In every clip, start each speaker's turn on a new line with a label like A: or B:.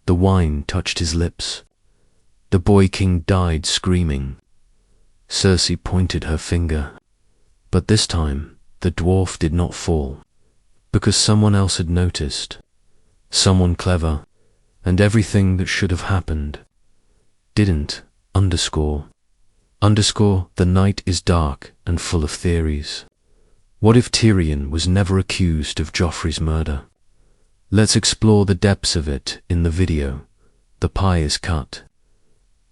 A: The wine touched his lips. The boy king died screaming. Cersei pointed her finger. But this time, the dwarf did not fall. Because someone else had noticed. Someone clever. And everything that should have happened didn't. Underscore, the night is dark and full of theories. What if Tyrion was never accused of Joffrey's murder? Let's explore the depths of it in the video. The pie is cut.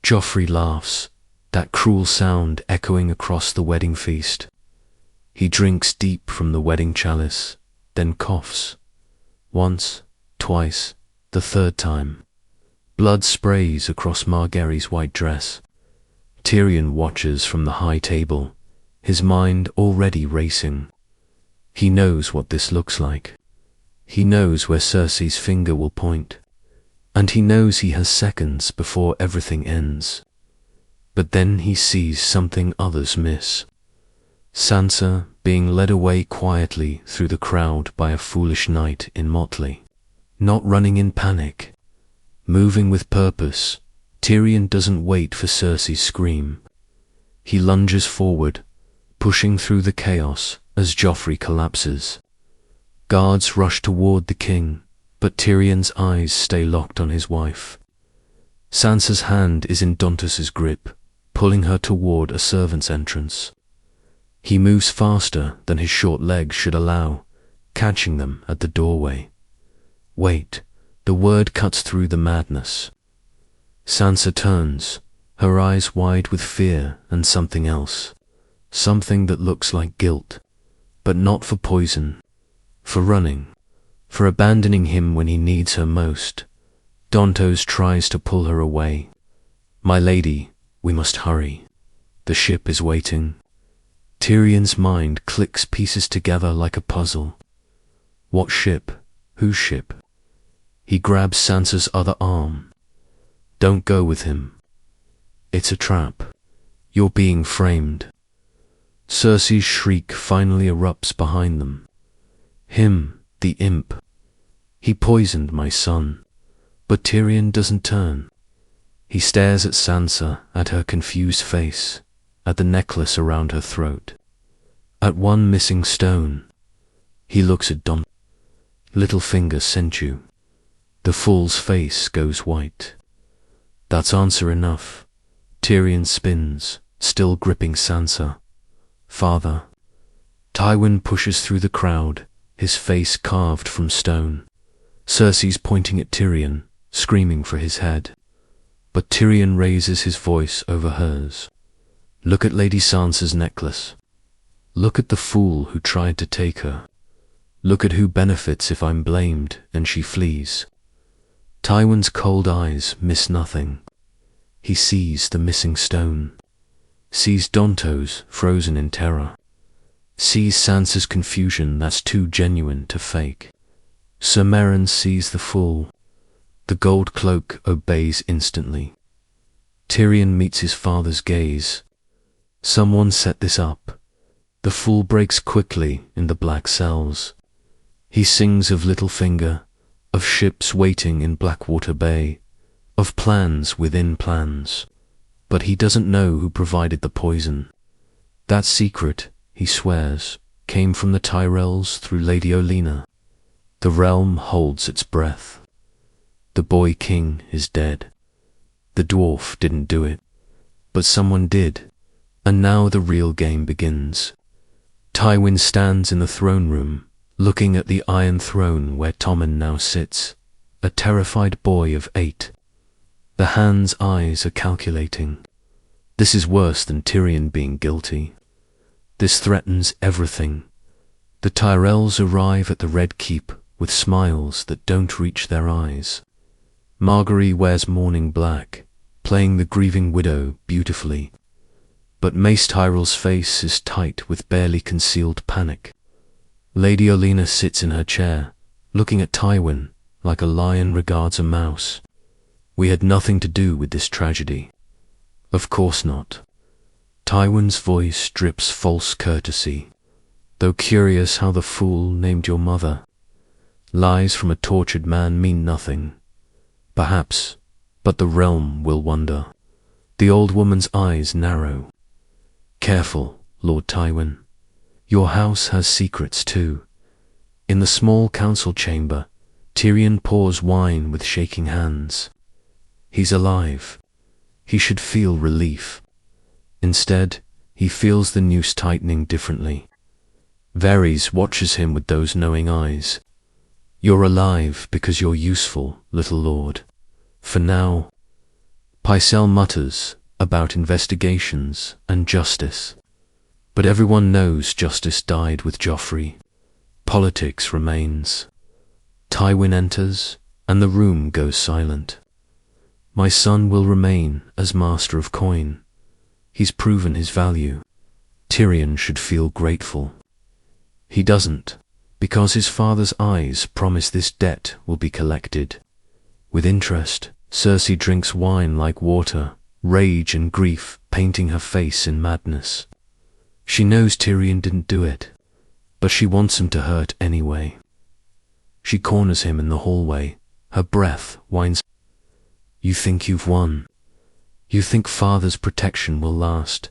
A: Joffrey laughs, that cruel sound echoing across the wedding feast. He drinks deep from the wedding chalice, then coughs. Once, twice, the third time. Blood sprays across Margaery's white dress. Tyrion watches from the high table, his mind already racing. He knows what this looks like. He knows where Cersei's finger will point. And he knows he has seconds before everything ends. But then he sees something others miss. Sansa being led away quietly through the crowd by a foolish knight in motley. Not running in panic. Moving with purpose. Tyrion doesn't wait for Cersei's scream. He lunges forward, pushing through the chaos as Joffrey collapses. Guards rush toward the king, but Tyrion's eyes stay locked on his wife. Sansa's hand is in Dontus's grip, pulling her toward a servant's entrance. He moves faster than his short legs should allow, catching them at the doorway. Wait, the word cuts through the madness. Sansa turns, her eyes wide with fear and something else. Something that looks like guilt, but not for poison, for running, for abandoning him when he needs her most. Dontos tries to pull her away. My lady, we must hurry. The ship is waiting. Tyrion's mind clicks pieces together like a puzzle. What ship? Whose ship? He grabs Sansa's other arm. Don't go with him. It's a trap. You're being framed. Cersei's shriek finally erupts behind them. Him, the imp. He poisoned my son. But Tyrion doesn't turn. He stares at Sansa, at her confused face, at the necklace around her throat, at one missing stone. He looks at Don. Littlefinger sent you. The fool's face goes white. That's answer enough. Tyrion spins, still gripping Sansa. Father. Tywin pushes through the crowd, his face carved from stone. Cersei's pointing at Tyrion, screaming for his head. But Tyrion raises his voice over hers. Look at Lady Sansa's necklace. Look at the fool who tried to take her. Look at who benefits if I'm blamed and she flees. Tywin's cold eyes miss nothing. He sees the missing stone. Sees Dontos frozen in terror. Sees Sansa's confusion that's too genuine to fake. Sir Meryn sees the fool. The gold cloak obeys instantly. Tyrion meets his father's gaze. Someone set this up. The fool breaks quickly in the black cells. He sings of Littlefinger, of ships waiting in Blackwater Bay, of plans within plans. But he doesn't know who provided the poison. That secret, he swears, came from the Tyrells through Lady Olenna. The realm holds its breath. The boy king is dead. The dwarf didn't do it, but someone did, and now the real game begins. Tywin stands in the throne room, looking at the iron throne where Tommen now sits, a terrified boy of 8. The hand's eyes are calculating. This is worse than Tyrion being guilty. This threatens everything. The Tyrells arrive at the Red Keep with smiles that don't reach their eyes. Margaery wears mourning black, playing the grieving widow beautifully. But Mace Tyrell's face is tight with barely concealed panic. Lady Olenna sits in her chair, looking at Tywin like a lion regards a mouse. We had nothing to do with this tragedy. Of course not. Tywin's voice drips false courtesy, though curious how the fool named your mother. Lies from a tortured man mean nothing. Perhaps, but the realm will wonder. The old woman's eyes narrow. Careful, Lord Tywin. Your house has secrets too. In the small council chamber, Tyrion pours wine with shaking hands. He's alive. He should feel relief. Instead, he feels the noose tightening differently. Varys watches him with those knowing eyes. You're alive because you're useful, little lord. For now. Pycelle mutters about investigations and justice. But everyone knows justice died with Joffrey. Politics remains. Tywin enters, and the room goes silent. My son will remain as master of coin. He's proven his value. Tyrion should feel grateful. He doesn't, because his father's eyes promise this debt will be collected. With interest, Cersei drinks wine like water, rage and grief painting her face in madness. She knows Tyrion didn't do it, but she wants him to hurt anyway. She corners him in the hallway, her breath whines. You think you've won. You think father's protection will last.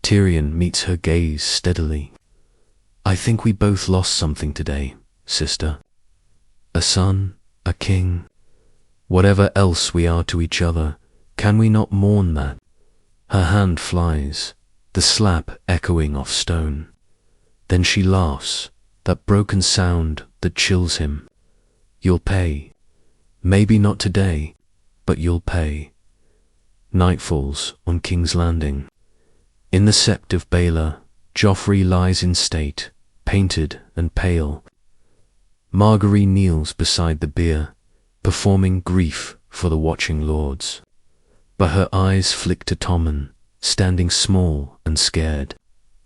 A: Tyrion meets her gaze steadily. I think we both lost something today, sister. A son, a king. Whatever else we are to each other, can we not mourn that? Her hand flies, the slap echoing off stone. Then she laughs, that broken sound that chills him. You'll pay. Maybe not today, but you'll pay. Night falls on King's Landing. In the sept of Baelor, Joffrey lies in state, painted and pale. Margaery kneels beside the bier, performing grief for the watching lords. But her eyes flick to Tommen, standing small and scared.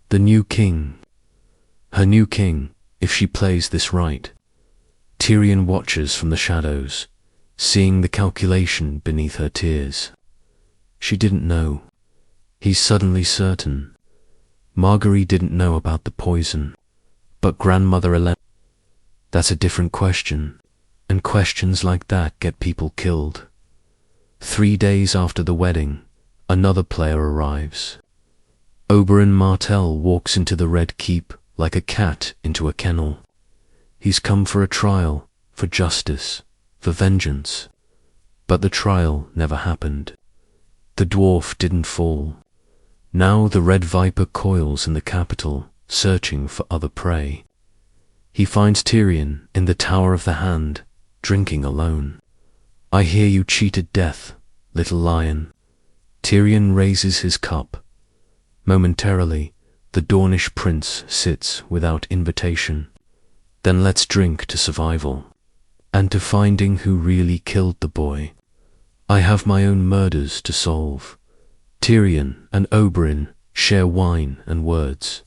A: The new king. Her new king, if she plays this right. Tyrion watches from the shadows, seeing the calculation beneath her tears. She didn't know. He's suddenly certain. Margaery didn't know about the poison, but grandmother Ellen. That's a different question, and questions like that get people killed. 3 days after the wedding, another player arrives. Oberyn Martell walks into the Red Keep like a cat into a kennel. He's come for a trial, for justice, for vengeance. But the trial never happened. The dwarf didn't fall. Now the red viper coils in the capital, searching for other prey. He finds Tyrion in the Tower of the Hand, drinking alone. I hear you cheated death, little lion. Tyrion raises his cup. Momentarily, the Dornish prince sits without invitation. Then let's drink to survival, and to finding who really killed the boy. I have my own murders to solve. Tyrion and Oberyn share wine and words.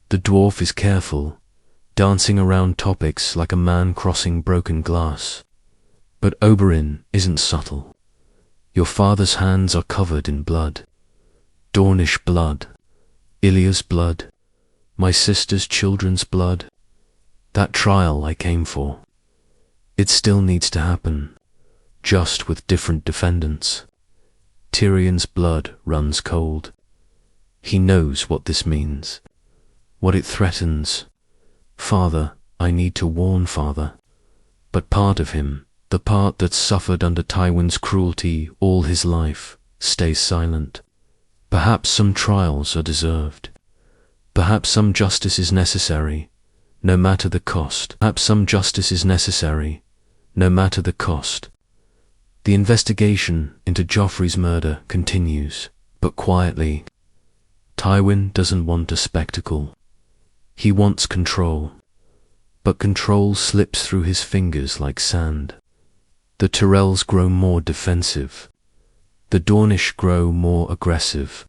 A: The dwarf is careful, dancing around topics like a man crossing broken glass. But Oberyn isn't subtle. Your father's hands are covered in blood. Dornish blood. Ilya's blood. My sister's children's blood. That trial I came for. It still needs to happen, just with different defendants. Tyrion's blood runs cold. He knows what this means, what it threatens. Father, I need to warn father. But part of him, the part that suffered under Tywin's cruelty all his life, stays silent. Perhaps some trials are deserved. Perhaps some justice is necessary, no matter the cost. Perhaps some justice is necessary, no matter the cost. The investigation into Joffrey's murder continues, but quietly. Tywin doesn't want a spectacle. He wants control. But control slips through his fingers like sand. The Tyrells grow more defensive. The Dornish grow more aggressive.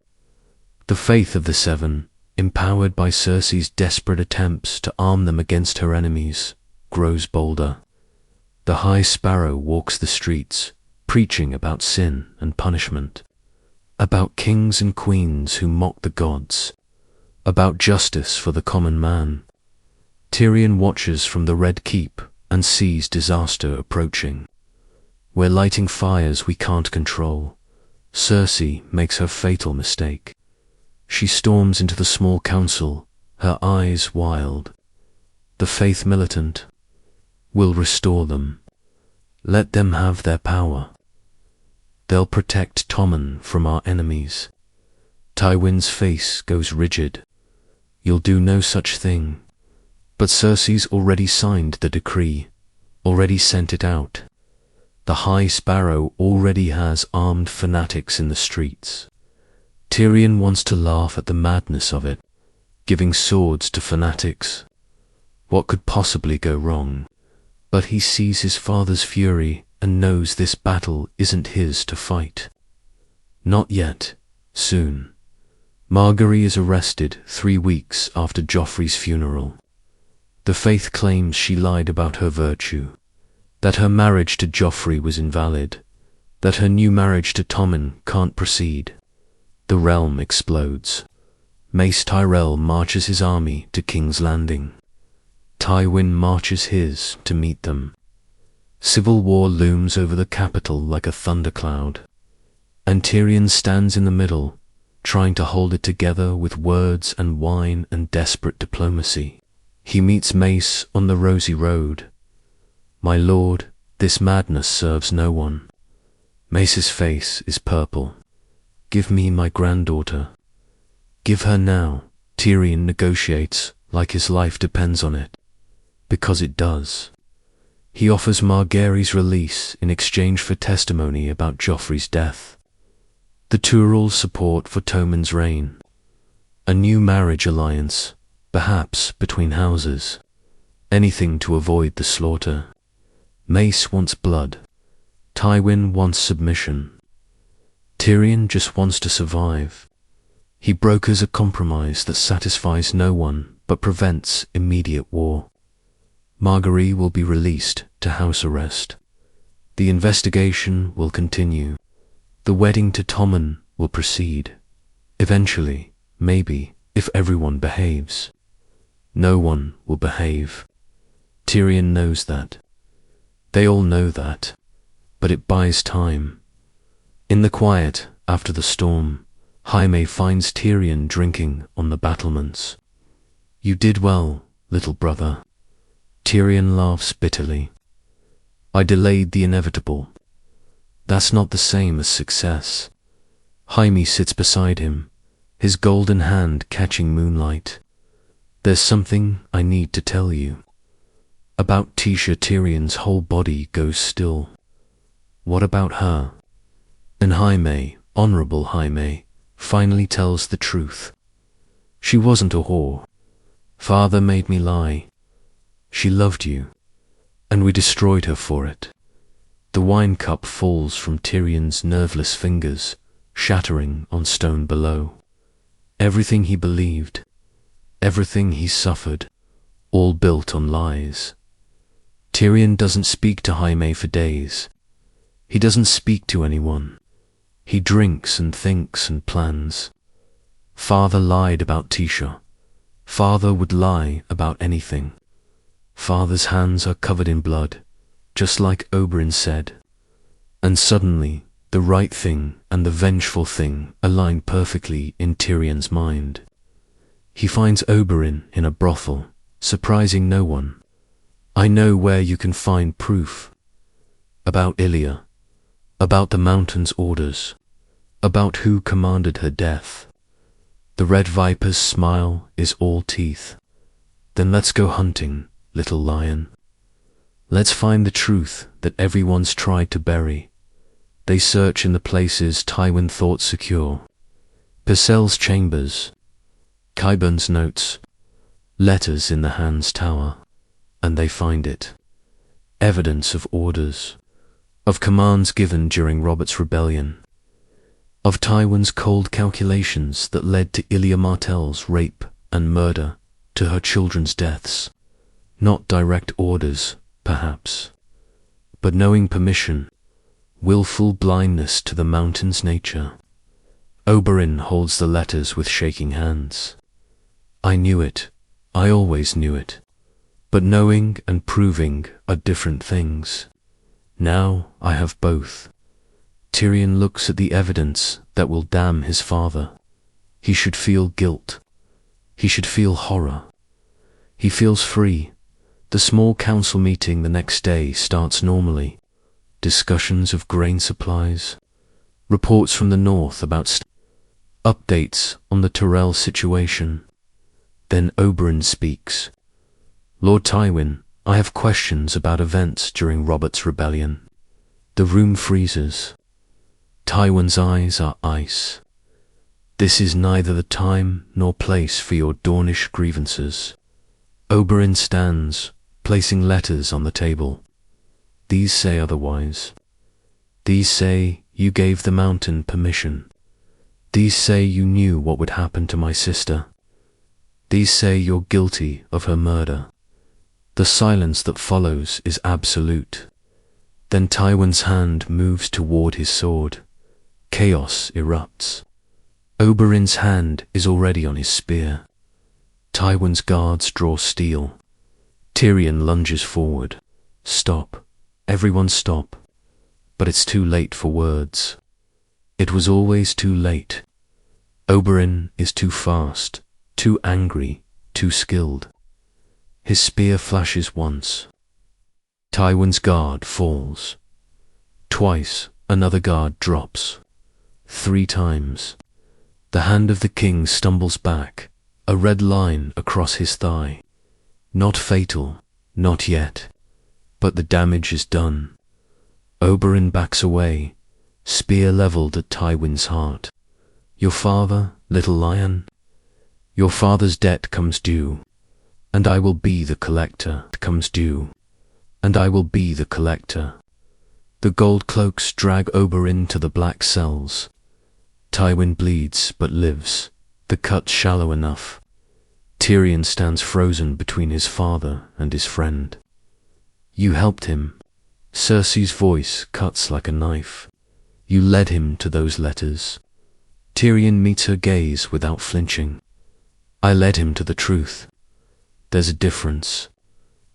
A: The faith of the Seven, empowered by Cersei's desperate attempts to arm them against her enemies, grows bolder. The High Sparrow walks the streets, preaching about sin and punishment, about kings and queens who mock the gods, about justice for the common man. Tyrion watches from the Red Keep and sees disaster approaching. We're lighting fires we can't control. Cersei makes her fatal mistake. She storms into the small council, her eyes wild. The faith militant will restore them. Let them have their power. They'll protect Tommen from our enemies. Tywin's face goes rigid. You'll do no such thing. But Cersei's already signed the decree, already sent it out. The High Sparrow already has armed fanatics in the streets. Tyrion wants to laugh at the madness of it, giving swords to fanatics. What could possibly go wrong? But he sees his father's fury and knows this battle isn't his to fight. Not yet. Soon. Margaery is arrested 3 weeks after Joffrey's funeral. The faith claims she lied about her virtue, that her marriage to Joffrey was invalid, that her new marriage to Tommen can't proceed. The realm explodes. Mace Tyrell marches his army to King's Landing. Tywin marches his to meet them. Civil war looms over the capital like a thundercloud, and Tyrion stands in the middle, trying to hold it together with words and wine and desperate diplomacy. He meets Mace on the rosy road. "My lord, this madness serves no one." Mace's face is purple. "Give me my granddaughter. Give her now." Tyrion negotiates like his life depends on it, because it does. He offers Margaery's release in exchange for testimony about Joffrey's death. The Tyrell's support for Tommen's reign. A new marriage alliance, perhaps between houses. Anything to avoid the slaughter. Mace wants blood. Tywin wants submission. Tyrion just wants to survive. He brokers a compromise that satisfies no one but prevents immediate war. Margaery will be released to house arrest. The investigation will continue. The wedding to Tommen will proceed. Eventually, maybe, if everyone behaves. No one will behave. Tyrion knows that. They all know that. But it buys time. In the quiet, after the storm, Jaime finds Tyrion drinking on the battlements. "You did well, little brother." Tyrion laughs bitterly. "I delayed the inevitable. That's not the same as success." Jaime sits beside him, his golden hand catching moonlight. "There's something I need to tell you." About Tisha. Tyrion's whole body goes still. What about her? And Jaime, honorable Jaime, finally tells the truth. "She wasn't a whore. Father made me lie. She loved you, and we destroyed her for it." The wine cup falls from Tyrion's nerveless fingers, shattering on stone below. Everything he believed, everything he suffered, all built on lies. Tyrion doesn't speak to Jaime for days. He doesn't speak to anyone. He drinks and thinks and plans. Father lied about Tisha. Father would lie about anything. Father's hands are covered in blood, just like Oberyn said. And suddenly, the right thing and the vengeful thing align perfectly in Tyrion's mind. He finds Oberyn in a brothel, surprising no one. "I know where you can find proof." About Ilya, about the Mountain's orders, about who commanded her death. The Red Viper's smile is all teeth. "Then let's go hunting, little lion. Let's find the truth that everyone's tried to bury." They search in the places Tywin thought secure. Pycelle's chambers, Qyburn's notes, letters in the Hand's Tower, and they find it. Evidence of orders, of commands given during Robert's rebellion, of Tywin's cold calculations that led to Ilya Martell's rape and murder, to her children's deaths. Not direct orders, perhaps, but knowing permission, willful blindness to the Mountain's nature. Oberyn holds the letters with shaking hands. "I knew it. I always knew it. But knowing and proving are different things. Now I have both. Tyrion looks at the evidence that will damn his father. He should feel guilt. He should feel horror. He feels free. The small council meeting the next day starts normally. Discussions of grain supplies, reports from the north about updates on the Tyrell situation. Then Oberyn speaks. Lord Tywin, I have questions about events during Robert's rebellion. The room freezes. Tywin's eyes are ice. This is neither the time nor place for your Dornish grievances. Oberyn stands, placing letters on the table. These say otherwise. These say you gave the mountain permission. These say you knew what would happen to my sister. These say you're guilty of her murder. The silence that follows is absolute. Then Tywin's hand moves toward his sword. Chaos erupts. Oberyn's hand is already on his spear. Tywin's guards draw steel. Tyrion lunges forward. Stop. Everyone stop. But it's too late for words. It was always too late. Oberyn is too fast, too angry, too skilled. His spear flashes once. Tywin's guard falls. Twice another guard drops. 3 times. The hand of the king stumbles back, a red line across his thigh. Not fatal, not yet. But the damage is done. Oberyn backs away, spear leveled at Tywin's heart. Your father, little lion? Your father's debt comes due, and I will be the collector. It comes due, and I will be the collector. The gold cloaks drag Oberyn to the black cells. Tywin bleeds but lives, the cut shallow enough. Tyrion stands frozen between his father and his friend. You helped him. Cersei's voice cuts like a knife. You led him to those letters. Tyrion meets her gaze without flinching. I led him to the truth. There's a difference,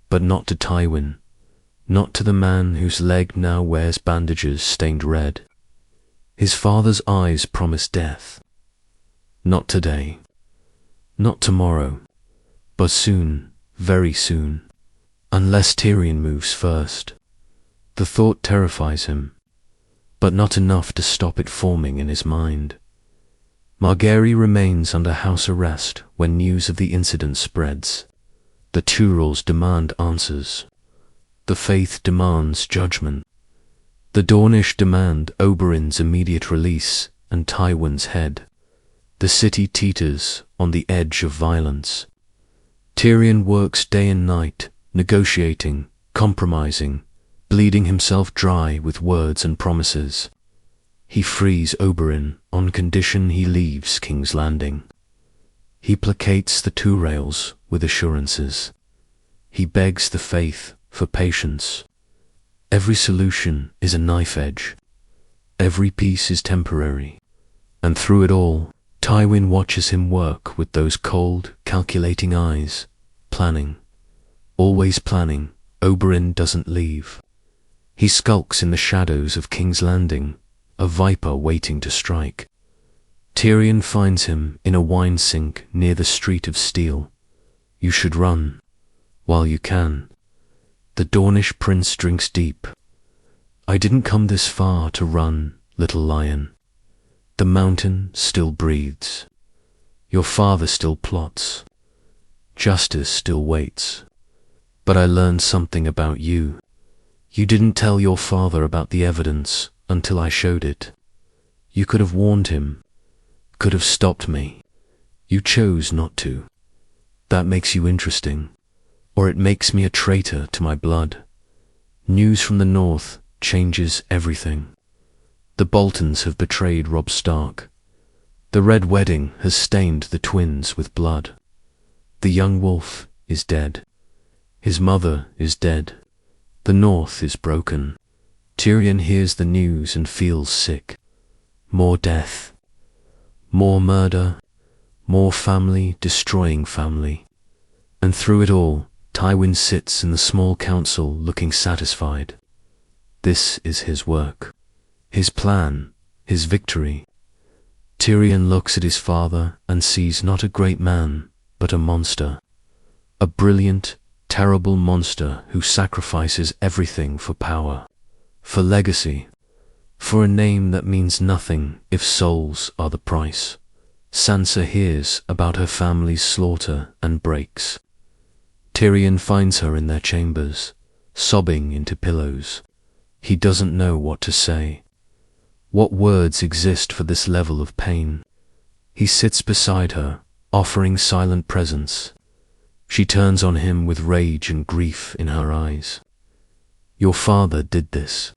A: but not to Tywin, not to the man whose leg now wears bandages stained red. His father's eyes promise death. Not today, not tomorrow, but soon, very soon. Unless Tyrion moves first. The thought terrifies him, but not enough to stop it forming in his mind. Margaery remains under house arrest when news of the incident spreads. The Tyrells demand answers. The Faith demands judgment. The Dornish demand Oberyn's immediate release and Tywin's head. The city teeters on the edge of violence. Tyrion works day and night, negotiating, compromising, bleeding himself dry with words and promises. He frees Oberyn on condition he leaves King's Landing. He placates the Tyrells with assurances. He begs the Faith for patience. Every solution is a knife edge. Every peace is temporary. And through it all, Tywin watches him work with those cold, calculating eyes, planning. Always planning. Oberyn doesn't leave. He skulks in the shadows of King's Landing, a viper waiting to strike. Tyrion finds him in a wine sink near the Street of Steel. You should run, while you can. The Dornish prince drinks deep. I didn't come this far to run, little lion. The mountain still breathes. Your father still plots. Justice still waits. But I learned something about you. You didn't tell your father about the evidence until I showed it. You could have warned him, could have stopped me. You chose not to. That makes you interesting, or it makes me a traitor to my blood. News from the north changes everything. The Boltons have betrayed Robb Stark. The Red Wedding has stained the twins with blood. The young wolf is dead. His mother is dead. The north is broken. Tyrion hears the news and feels sick. More death. More murder. More family destroying family. And through it all, Tywin sits in the small council looking satisfied. This is his work, his plan, his victory. Tyrion looks at his father and sees not a great man, but a monster. A brilliant, terrible monster who sacrifices everything for power, for legacy, for a name that means nothing if souls are the price. Sansa hears about her family's slaughter and breaks. Tyrion finds her in their chambers, sobbing into pillows. He doesn't know what to say. What words exist for this level of pain? He sits beside her, offering silent presence. She turns on him with rage and grief in her eyes. Your father did this.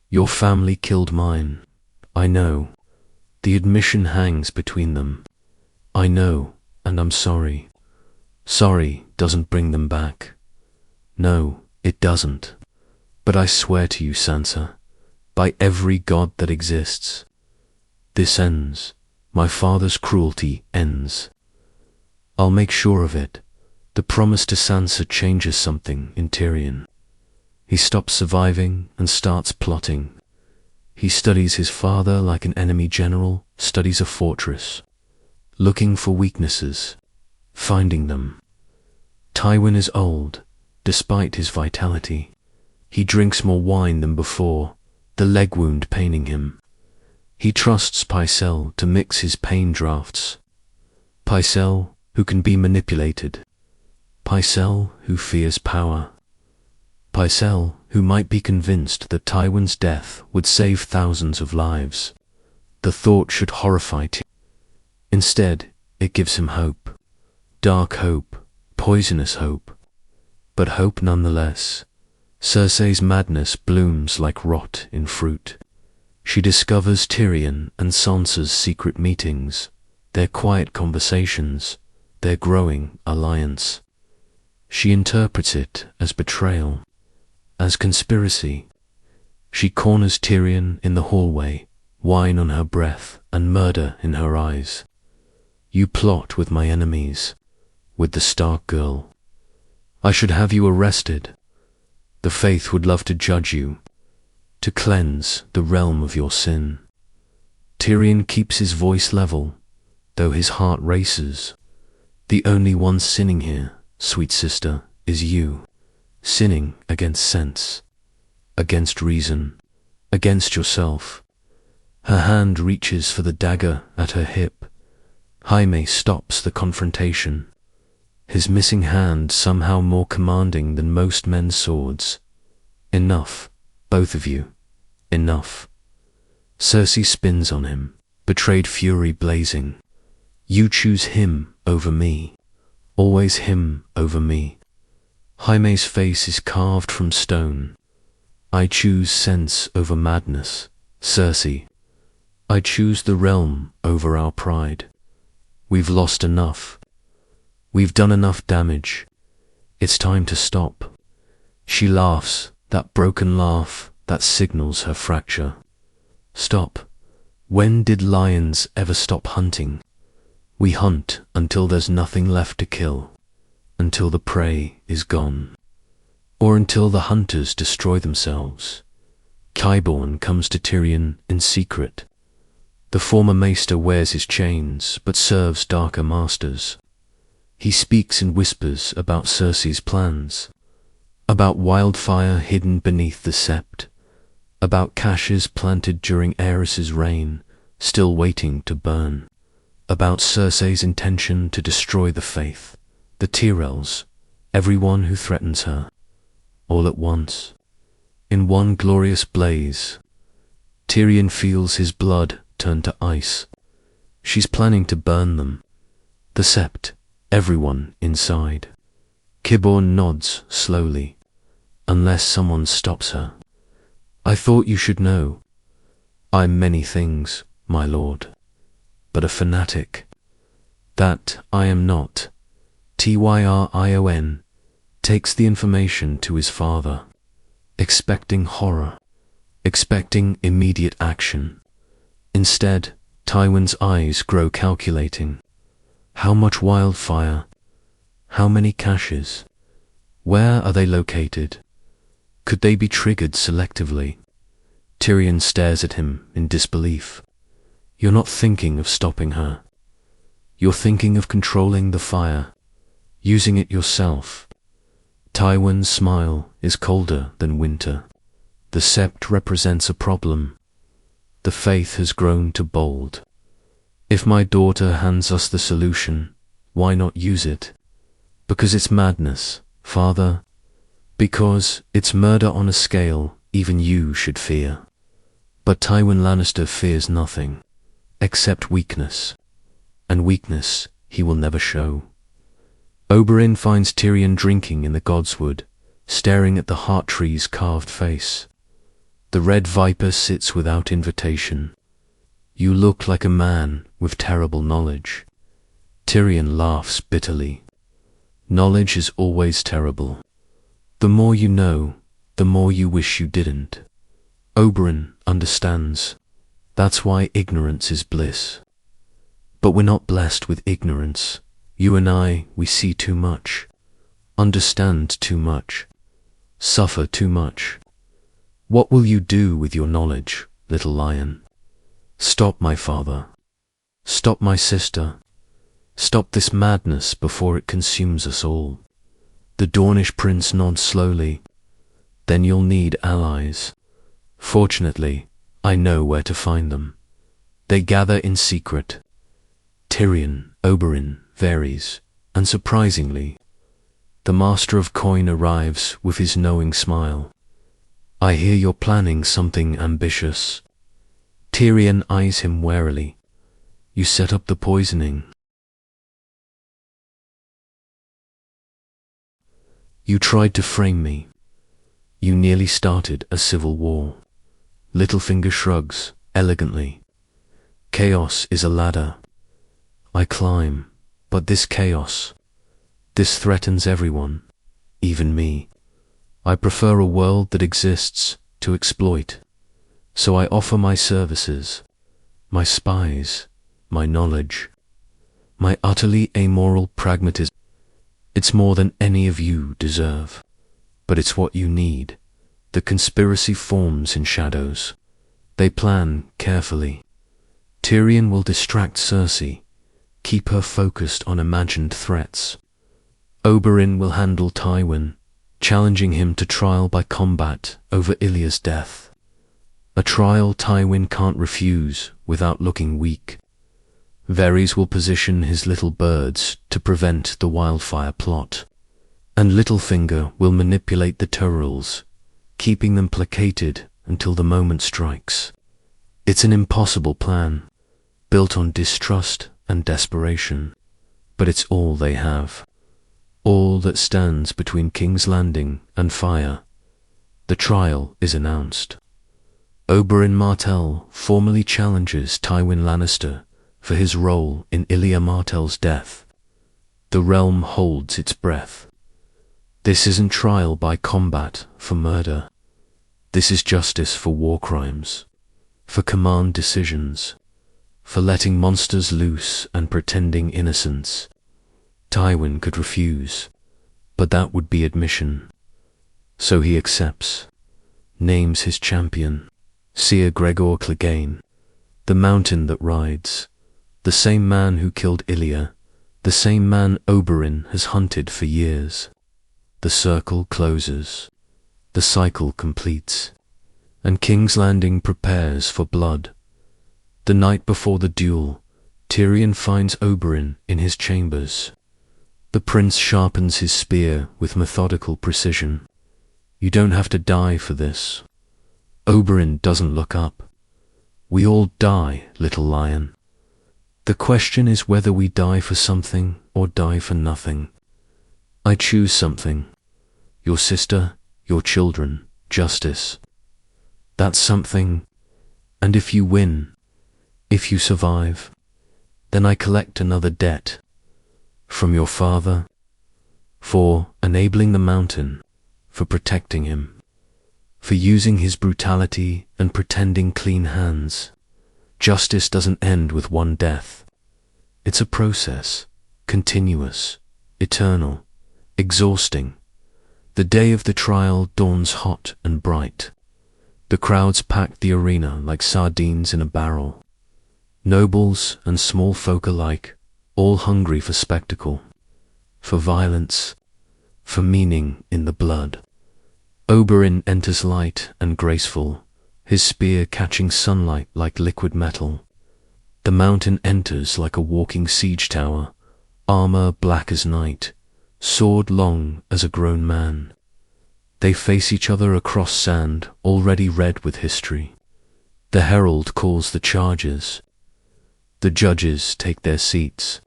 A: Your family killed mine. I know. The admission hangs between them. I know, and I'm sorry. Sorry doesn't bring them back. No, it doesn't. But I swear to you, Sansa, by every god that exists, this ends. My father's cruelty ends. I'll make sure of it. The promise to Sansa changes something in Tyrion. He stops surviving and starts plotting. He studies his father like an enemy general studies a fortress, looking for weaknesses, finding them. Tywin is old, despite his vitality. He drinks more wine than before, the leg wound paining him. He trusts Pycelle to mix his pain drafts. Pycelle, who can be manipulated. Pycelle, who fears power. Pycelle, who might be convinced that Tywin's death would save thousands of lives. The thought should horrify Tyrion. Instead, it gives him hope. Dark hope, poisonous hope. But hope nonetheless. Cersei's madness blooms like rot in fruit. She discovers Tyrion and Sansa's secret meetings, their quiet conversations, their growing alliance. She interprets it as betrayal, as conspiracy. She corners Tyrion in the hallway, wine on her breath and murder in her eyes. You plot with my enemies, with the Stark girl. I should have you arrested. The Faith would love to judge you, to cleanse the realm of your sin. Tyrion keeps his voice level, though his heart races. The only one sinning here, sweet sister, is you, sinning against sense, against reason, against yourself. Her hand reaches for the dagger at her hip. Jaime stops the confrontation, his missing hand somehow more commanding than most men's swords. Enough, both of you, enough. Cersei spins on him, betrayed fury blazing. You choose him over me, always him over me. Jaime's face is carved from stone. I choose sense over madness, Cersei. I choose the realm over our pride. We've lost enough. We've done enough damage. It's time to stop. She laughs, that broken laugh that signals her fracture. Stop. When did lions ever stop hunting? We hunt until there's nothing left to kill, until the prey is gone, or until the hunters destroy themselves. Qyburn comes to Tyrion in secret. The former maester wears his chains, but serves darker masters. He speaks in whispers about Cersei's plans, about wildfire hidden beneath the sept, about caches planted during Aerys's reign, still waiting to burn, about Cersei's intention to destroy the Faith, the Tyrells, everyone who threatens her, all at once. In one glorious blaze, Tyrion feels his blood turn to ice. She's planning to burn them, the sept, everyone inside. Qyburn nods slowly, unless someone stops her. I thought you should know. I'm many things, my lord, but a fanatic. That I am not. Tyrion takes the information to his father, expecting horror, expecting immediate action. Instead, Tywin's eyes grow calculating. How much wildfire? How many caches? Where are they located? Could they be triggered selectively? Tyrion stares at him in disbelief. You're not thinking of stopping her. You're thinking of controlling the fire, using it yourself. Tywin's smile is colder than winter. The sept represents a problem. The faith has grown too bold. If my daughter hands us the solution, why not use it? Because it's madness, father. Because it's murder on a scale even you should fear. But Tywin Lannister fears nothing, except weakness. And weakness he will never show. Oberyn finds Tyrion drinking in the Godswood, staring at the heart tree's carved face. The red viper sits without invitation. You look like a man with terrible knowledge. Tyrion laughs bitterly. Knowledge is always terrible. The more you know, the more you wish you didn't. Oberyn understands. That's why ignorance is bliss. But we're not blessed with ignorance. You and I, we see too much, understand too much, suffer too much. What will you do with your knowledge, little lion? Stop, my father. Stop, my sister. Stop this madness before it consumes us all. The Dornish prince nods slowly. Then you'll need allies. Fortunately, I know where to find them. They gather in secret. Tyrion, Oberyn, varies, and surprisingly, the Master of Coin arrives with his knowing smile. I hear you're planning something ambitious. Tyrion eyes him warily. You set up the poisoning. You tried to frame me. You nearly started a civil war. Littlefinger shrugs, elegantly. Chaos is a ladder. I climb, but this chaos, this threatens everyone, even me. I prefer a world that exists to exploit. So I offer my services, my spies, my knowledge, my utterly amoral pragmatism. It's more than any of you deserve, but it's what you need. The conspiracy forms in shadows. They plan carefully. Tyrion will distract Cersei, keep her focused on imagined threats. Oberyn will handle Tywin, challenging him to trial by combat over Ilya's death. A trial Tywin can't refuse without looking weak. Varys will position his little birds to prevent the wildfire plot. And Littlefinger will manipulate the Tyrells, keeping them placated until the moment strikes. It's an impossible plan, built on distrust and desperation, but it's all they have. All that stands between King's Landing and fire. The trial is announced. Oberyn Martell formally challenges Tywin Lannister for his role in Ilya Martell's death. The realm holds its breath. This isn't trial by combat for murder. This is justice for war crimes, for command decisions, for letting monsters loose and pretending innocence. Tywin could refuse, but that would be admission. So he accepts, names his champion, Seer Gregor Clegane, the mountain that rides, the same man who killed Ilya, the same man Oberyn has hunted for years. The circle closes, the cycle completes, and King's Landing prepares for blood. The night before the duel, Tyrion finds Oberyn in his chambers. The prince sharpens his spear with methodical precision. You don't have to die for this. Oberyn doesn't look up. We all die, little lion. The question is whether we die for something or die for nothing. I choose something. Your sister, your children, justice. That's something. And if you win, if you survive, then I collect another debt. From your father, for enabling the mountain, for protecting him, for using his brutality and pretending clean hands. Justice doesn't end with one death. It's a process, continuous, eternal, exhausting. The day of the trial dawns hot and bright. The crowds packed the arena like sardines in a barrel. Nobles and small folk alike, all hungry for spectacle, for violence, for meaning in the blood. Oberyn enters light and graceful, his spear catching sunlight like liquid metal. The mountain enters like a walking siege tower, armor black as night, sword long as a grown man. They face each other across sand already red with history. The herald calls the charges. The judges take their seats.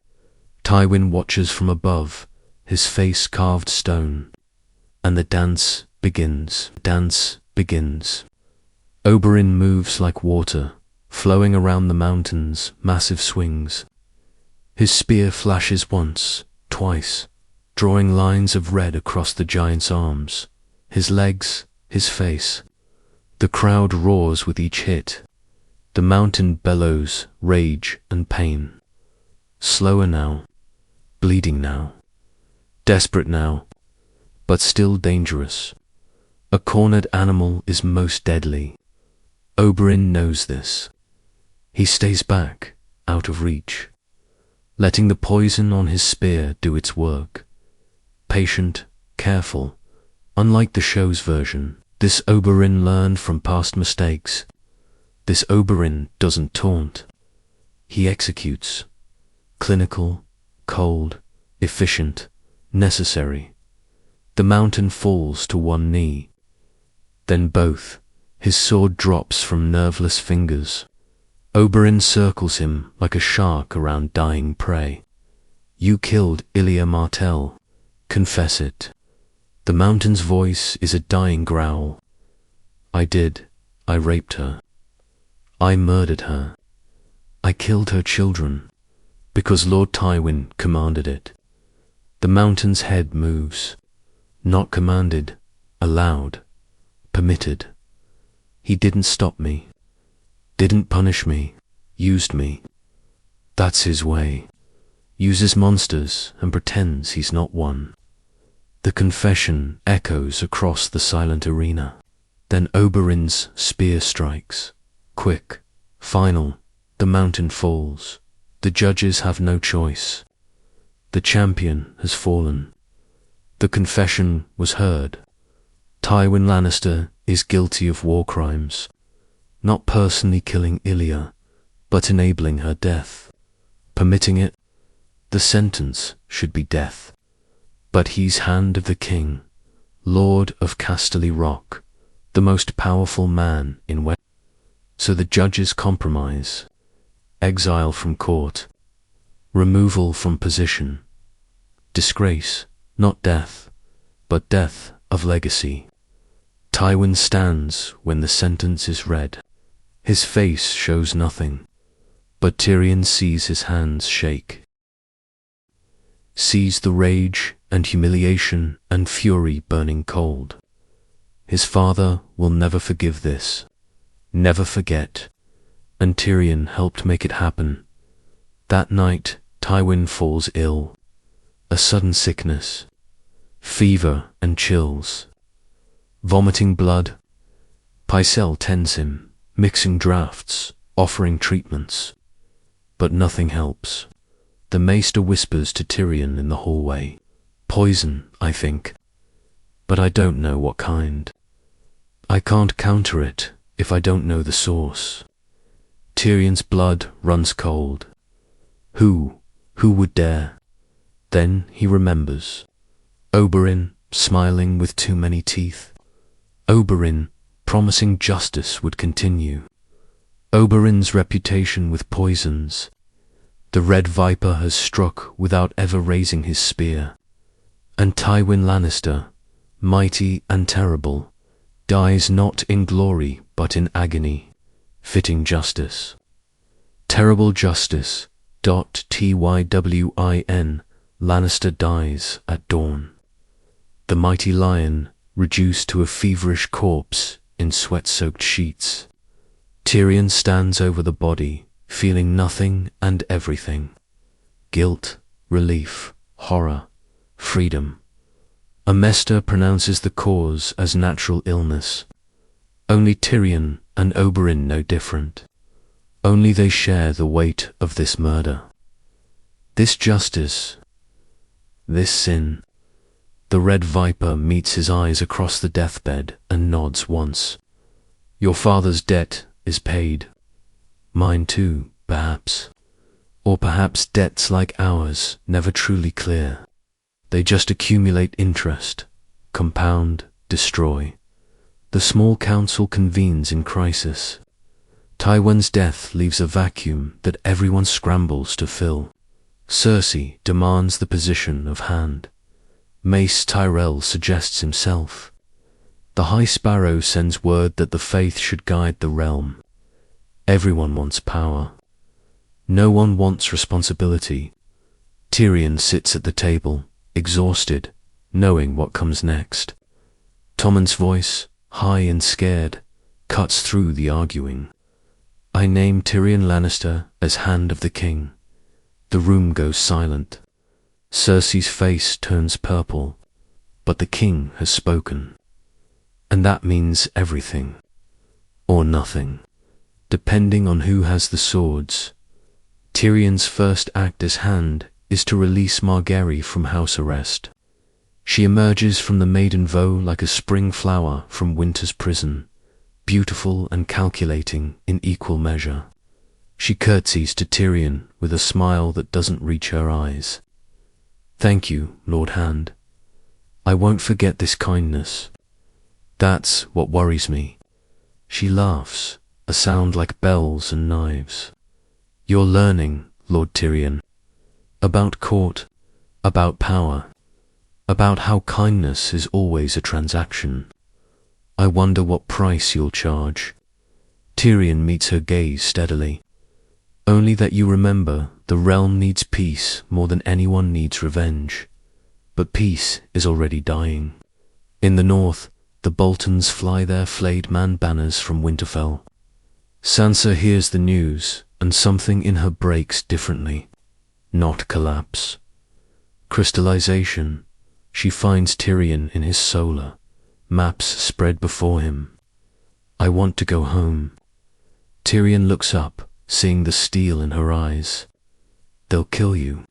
A: Tywin watches from above, his face carved stone. And the dance begins. Oberyn moves like water, flowing around the mountain's massive swings. His spear flashes once, twice, drawing lines of red across the giant's arms, his legs, his face. The crowd roars with each hit. The mountain bellows rage and pain. Slower now, bleeding now, desperate now, but still dangerous. A cornered animal is most deadly. Oberyn knows this. He stays back, out of reach, letting the poison on his spear do its work. Patient, careful, unlike the show's version, this Oberyn learned from past mistakes. This Oberyn doesn't taunt. He executes. Clinical, cold, efficient, necessary. The mountain falls to one knee. Then both. His sword drops from nerveless fingers. Oberyn circles him like a shark around dying prey. You killed Ilya Martell. Confess it. The mountain's voice is a dying growl. I did. I raped her. I murdered her. I killed her children, because Lord Tywin commanded it. The mountain's head moves, not commanded, allowed, permitted. He didn't stop me, didn't punish me, used me. That's his way. Uses monsters and pretends he's not one. The confession echoes across the silent arena. Then Oberyn's spear strikes. Quick, final, the mountain falls. The judges have no choice. The champion has fallen. The confession was heard. Tywin Lannister is guilty of war crimes, not personally killing Ilya, but enabling her death. Permitting it, the sentence should be death. But he's Hand of the King, Lord of Casterly Rock, the most powerful man in West. So the judges compromise. Exile from court. Removal from position. Disgrace, not death, but death of legacy. Tywin stands when the sentence is read. His face shows nothing, but Tyrion sees his hands shake. Sees the rage and humiliation and fury burning cold. His father will never forgive this. Never forget, and Tyrion helped make it happen. That night, Tywin falls ill. A sudden sickness, fever and chills. Vomiting blood. Pycelle tends him, mixing draughts, offering treatments. But nothing helps. The maester whispers to Tyrion in the hallway. Poison, I think. But I don't know what kind. I can't counter it if I don't know the source. Tyrion's blood runs cold. Who would dare? Then he remembers. Oberyn, smiling with too many teeth. Oberyn, promising justice would continue. Oberyn's reputation with poisons. The Red Viper has struck without ever raising his spear. And Tywin Lannister, mighty and terrible, dies not in glory but in agony, fitting justice. Terrible justice. Tywin Lannister dies at dawn. The mighty lion reduced to a feverish corpse in sweat-soaked sheets. Tyrion stands over the body, feeling nothing and everything. Guilt, relief, horror, freedom. A Maester pronounces the cause as natural illness. Only Tyrion and Oberyn know different. Only they share the weight of this murder. This justice. This sin. The Red Viper meets his eyes across the deathbed and nods once. Your father's debt is paid. Mine too, perhaps. Or perhaps debts like ours never truly clear. They just accumulate interest, compound, destroy. The small council convenes in crisis. Tywin's death leaves a vacuum that everyone scrambles to fill. Cersei demands the position of hand. Mace Tyrell suggests himself. The High Sparrow sends word that the faith should guide the realm. Everyone wants power. No one wants responsibility. Tyrion sits at the table, exhausted, knowing what comes next. Tommen's voice, high and scared, cuts through the arguing. I name Tyrion Lannister as Hand of the King. The room goes silent. Cersei's face turns purple, but the king has spoken. And that means everything, or nothing, depending on who has the swords. Tyrion's first act as Hand is to release Margaery from house arrest. She emerges from the maiden vow like a spring flower from winter's prison, beautiful and calculating in equal measure. She curtsies to Tyrion with a smile that doesn't reach her eyes. Thank you, Lord Hand. I won't forget this kindness. That's what worries me. She laughs, a sound like bells and knives. You're learning, Lord Tyrion. About court, about power, about how kindness is always a transaction. I wonder what price you'll charge. Tyrion meets her gaze steadily. Only that you remember the realm needs peace more than anyone needs revenge. But peace is already dying. In the north, the Boltons fly their flayed man banners from Winterfell. Sansa hears the news, and something in her breaks differently. Not collapse. Crystallization. She finds Tyrion in his solar, maps spread before him. I want to go home. Tyrion looks up, seeing the steel in her eyes. They'll kill you.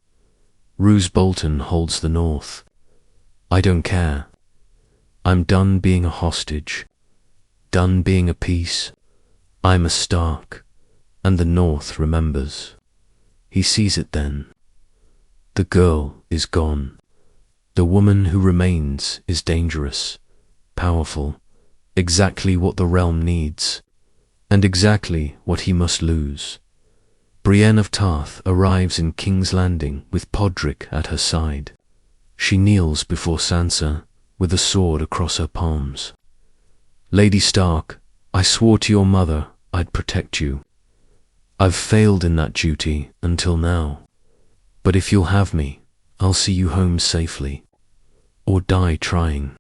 A: Roose Bolton holds the north. I don't care. I'm done being a hostage. Done being a piece. I'm a Stark, and the north remembers. He sees it then. The girl is gone. The woman who remains is dangerous, powerful, exactly what the realm needs, and exactly what he must lose. Brienne of Tarth arrives in King's Landing with Podrick at her side. She kneels before Sansa, with a sword across her palms. Lady Stark, I swore to your mother I'd protect you. I've failed in that duty until now. But if you'll have me, I'll see you home safely. Or die trying.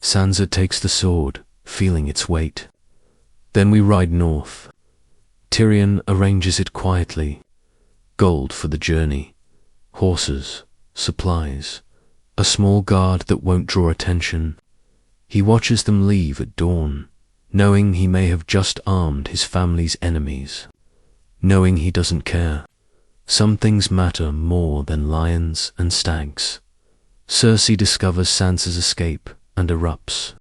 A: Sansa takes the sword, feeling its weight. Then we ride north. Tyrion arranges it quietly. Gold for the journey. Horses, supplies, a small guard that won't draw attention. He watches them leave at dawn, knowing he may have just armed his family's enemies. Knowing he doesn't care. Some things matter more than lions and stags. Cersei discovers Sansa's escape and erupts.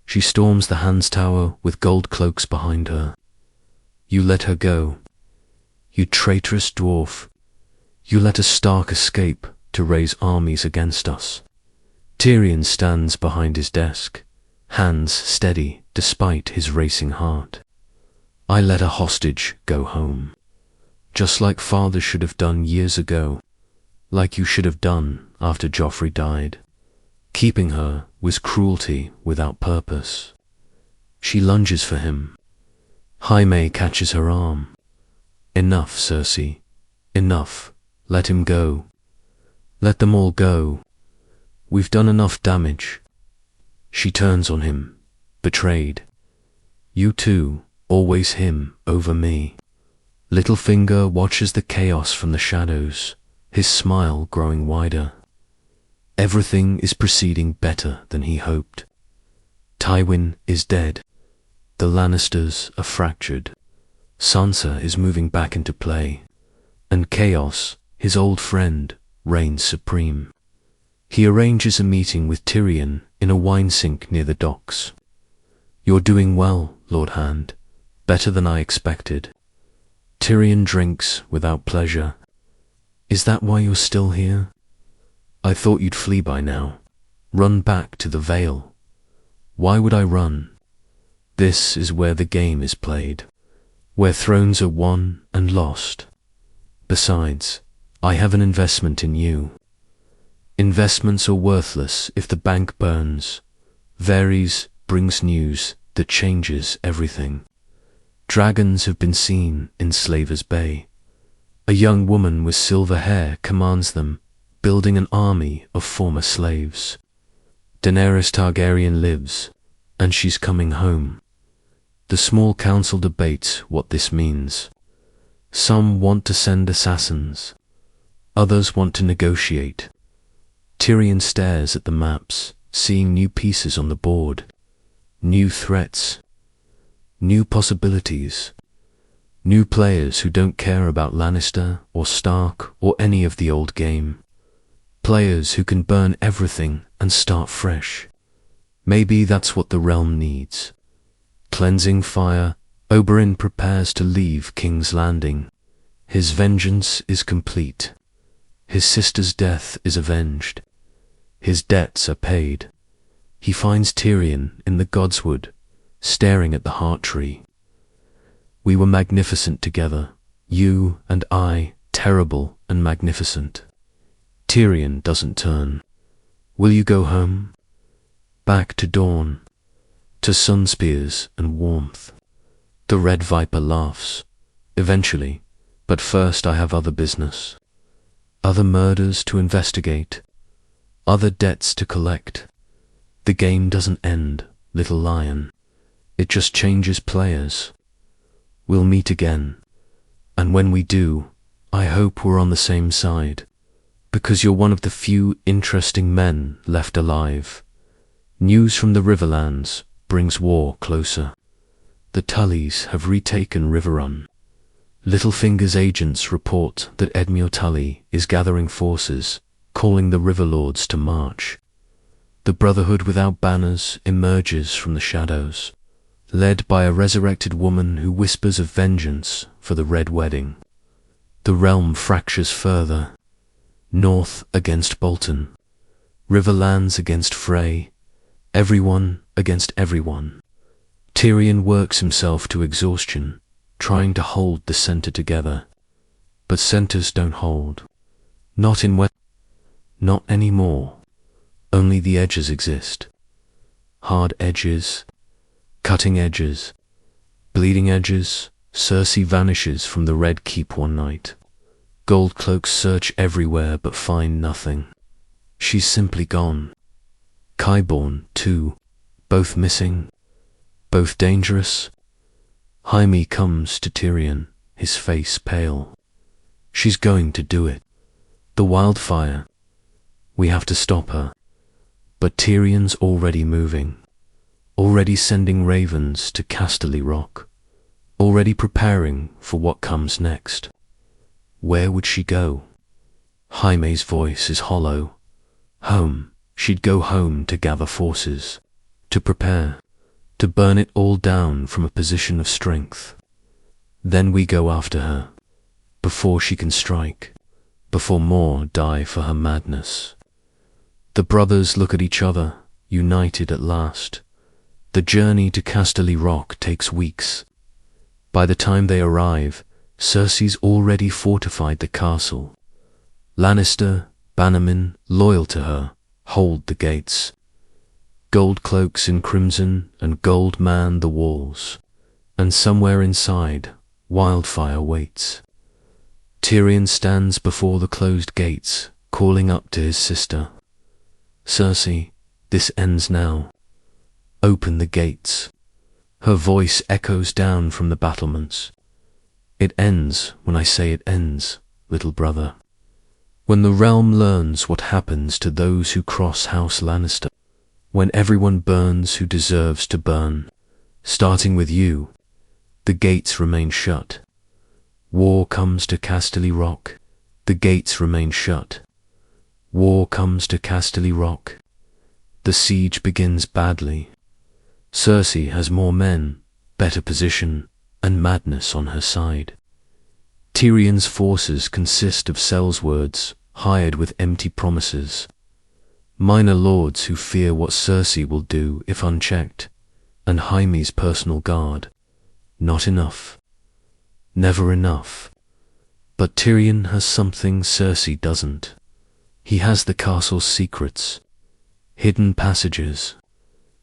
A: She storms the Hand's Tower with gold cloaks behind her. You let her go. You traitorous dwarf. You let a Stark escape to raise armies against us. Tyrion stands behind his desk, hands steady despite his racing heart. I let a hostage go home. Just like father should have done years ago. Like you should have done after Joffrey died. Keeping her was cruelty without purpose. She lunges for him. Jaime catches her arm. Enough, Cersei. Enough. Let him go. Let them all go. We've done enough damage. She turns on him, betrayed. You too, always him over me. Littlefinger watches the chaos from the shadows, his smile growing wider. Everything is proceeding better than he hoped. Tywin is dead. The Lannisters are fractured. Sansa is moving back into play. And Chaos, his old friend, reigns supreme. He arranges a meeting with Tyrion in a wine sink near the docks. "You're doing well, Lord Hand. Better than I expected." Tyrion drinks without pleasure. "Is that why you're still here? I thought you'd flee by now. Run back to the Vale." "Why would I run? This is where the game is played, where thrones are won and lost. Besides, I have an investment in you." "Investments are worthless if the bank burns." Varys brings news that changes everything. Dragons have been seen in Slaver's Bay. A young woman with silver hair commands them, building an army of former slaves. Daenerys Targaryen lives, and she's coming home. The small council debates what this means. Some want to send assassins. Others want to negotiate. Tyrion stares at the maps, seeing new pieces on the board. New threats. New possibilities. New players who don't care about Lannister or Stark or any of the old game. Players who can burn everything and start fresh. Maybe that's what the realm needs. Cleansing fire, Oberyn prepares to leave King's Landing. His vengeance is complete. His sister's death is avenged. His debts are paid. He finds Tyrion in the Godswood, staring at the heart tree. "We were magnificent together, you and I, terrible and magnificent." Tyrion doesn't turn. "Will you go home? Back to dawn, to sun spears and warmth." The Red Viper laughs. "Eventually, but first I have other business. Other murders to investigate. Other debts to collect. The game doesn't end, little lion. It just changes players. We'll meet again. And when we do, I hope we're on the same side. Because you're one of the few interesting men left alive. News from the Riverlands brings war closer. The Tullys have retaken Riverrun. Littlefinger's agents report that Edmure Tully is gathering forces, calling the Riverlords to march. The Brotherhood without banners emerges from the shadows, led by a resurrected woman who whispers of vengeance for the Red Wedding. The realm fractures further. North against Bolton. Riverlands against Frey. Everyone against everyone. Tyrion works himself to exhaustion, trying to hold the center together. But centers don't hold. Not in West. Not anymore. Only the edges exist. Hard edges. Cutting edges. Bleeding edges. Cersei vanishes from the Red Keep one night. Gold cloaks search everywhere but find nothing. She's simply gone. Qyburn, too. Both missing. Both dangerous. Jaime comes to Tyrion, his face pale. She's going to do it. The wildfire. We have to stop her. But Tyrion's already moving. Already sending ravens to Casterly Rock. Already preparing for what comes next. Where would she go? Jaime's voice is hollow. Home. She'd go home to gather forces. To prepare. To burn it all down from a position of strength. Then we go after her. Before she can strike. Before more die for her madness. The brothers look at each other, united at last. The journey to Casterly Rock takes weeks. By the time they arrive, Cersei's already fortified the castle. Lannister, Bannermen, loyal to her, hold the gates. Gold cloaks in crimson and gold man the walls. And somewhere inside, wildfire waits. Tyrion stands before the closed gates, calling up to his sister. "Cersei, this ends now. Open the gates." Her voice echoes down from the battlements. "It ends when I say it ends, little brother." When the realm learns what happens to those who cross House Lannister, when everyone burns who deserves to burn, starting with you, the gates remain shut. War comes to Casterly Rock, the gates remain shut. War comes to Casterly Rock. The siege begins badly. Cersei has more men, better position, and madness on her side. Tyrion's forces consist of sellswords hired with empty promises, minor lords who fear what Cersei will do if unchecked, and Jaime's personal guard. Not enough. Never enough. But Tyrion has something Cersei doesn't. He has the castle's secrets, hidden passages,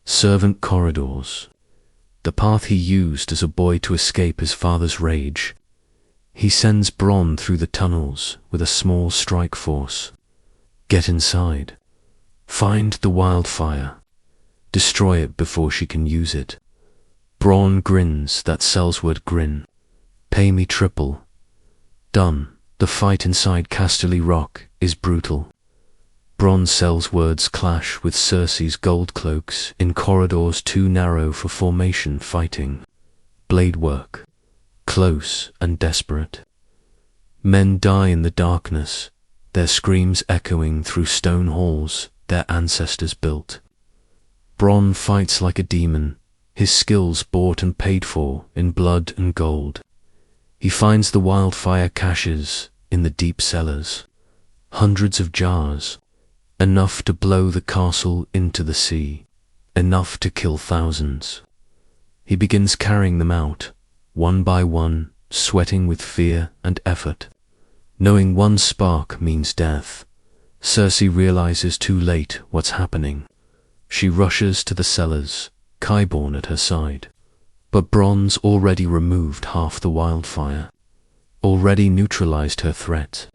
A: servant corridors, the path he used as a boy to escape his father's rage. He sends Bronn through the tunnels with a small strike force. Get inside. Find the wildfire. Destroy it before she can use it. Bronn grins that sellsword grin. Pay me triple. Done. The fight inside Casterly Rock is brutal. Bronn sellswords clash with Cersei's gold cloaks in corridors too narrow for formation fighting. Blade work. Close and desperate. Men die in the darkness, their screams echoing through stone halls their ancestors built. Bronn fights like a demon, his skills bought and paid for in blood and gold. He finds the wildfire caches in the deep cellars, hundreds of jars, enough to blow the castle into the sea, enough to kill thousands. He begins carrying them out, one by one, sweating with fear and effort. Knowing one spark means death, Cersei realizes too late what's happening. She rushes to the cellars, Qyburn at her side. But Bronn's already removed half the wildfire, already neutralized her threat.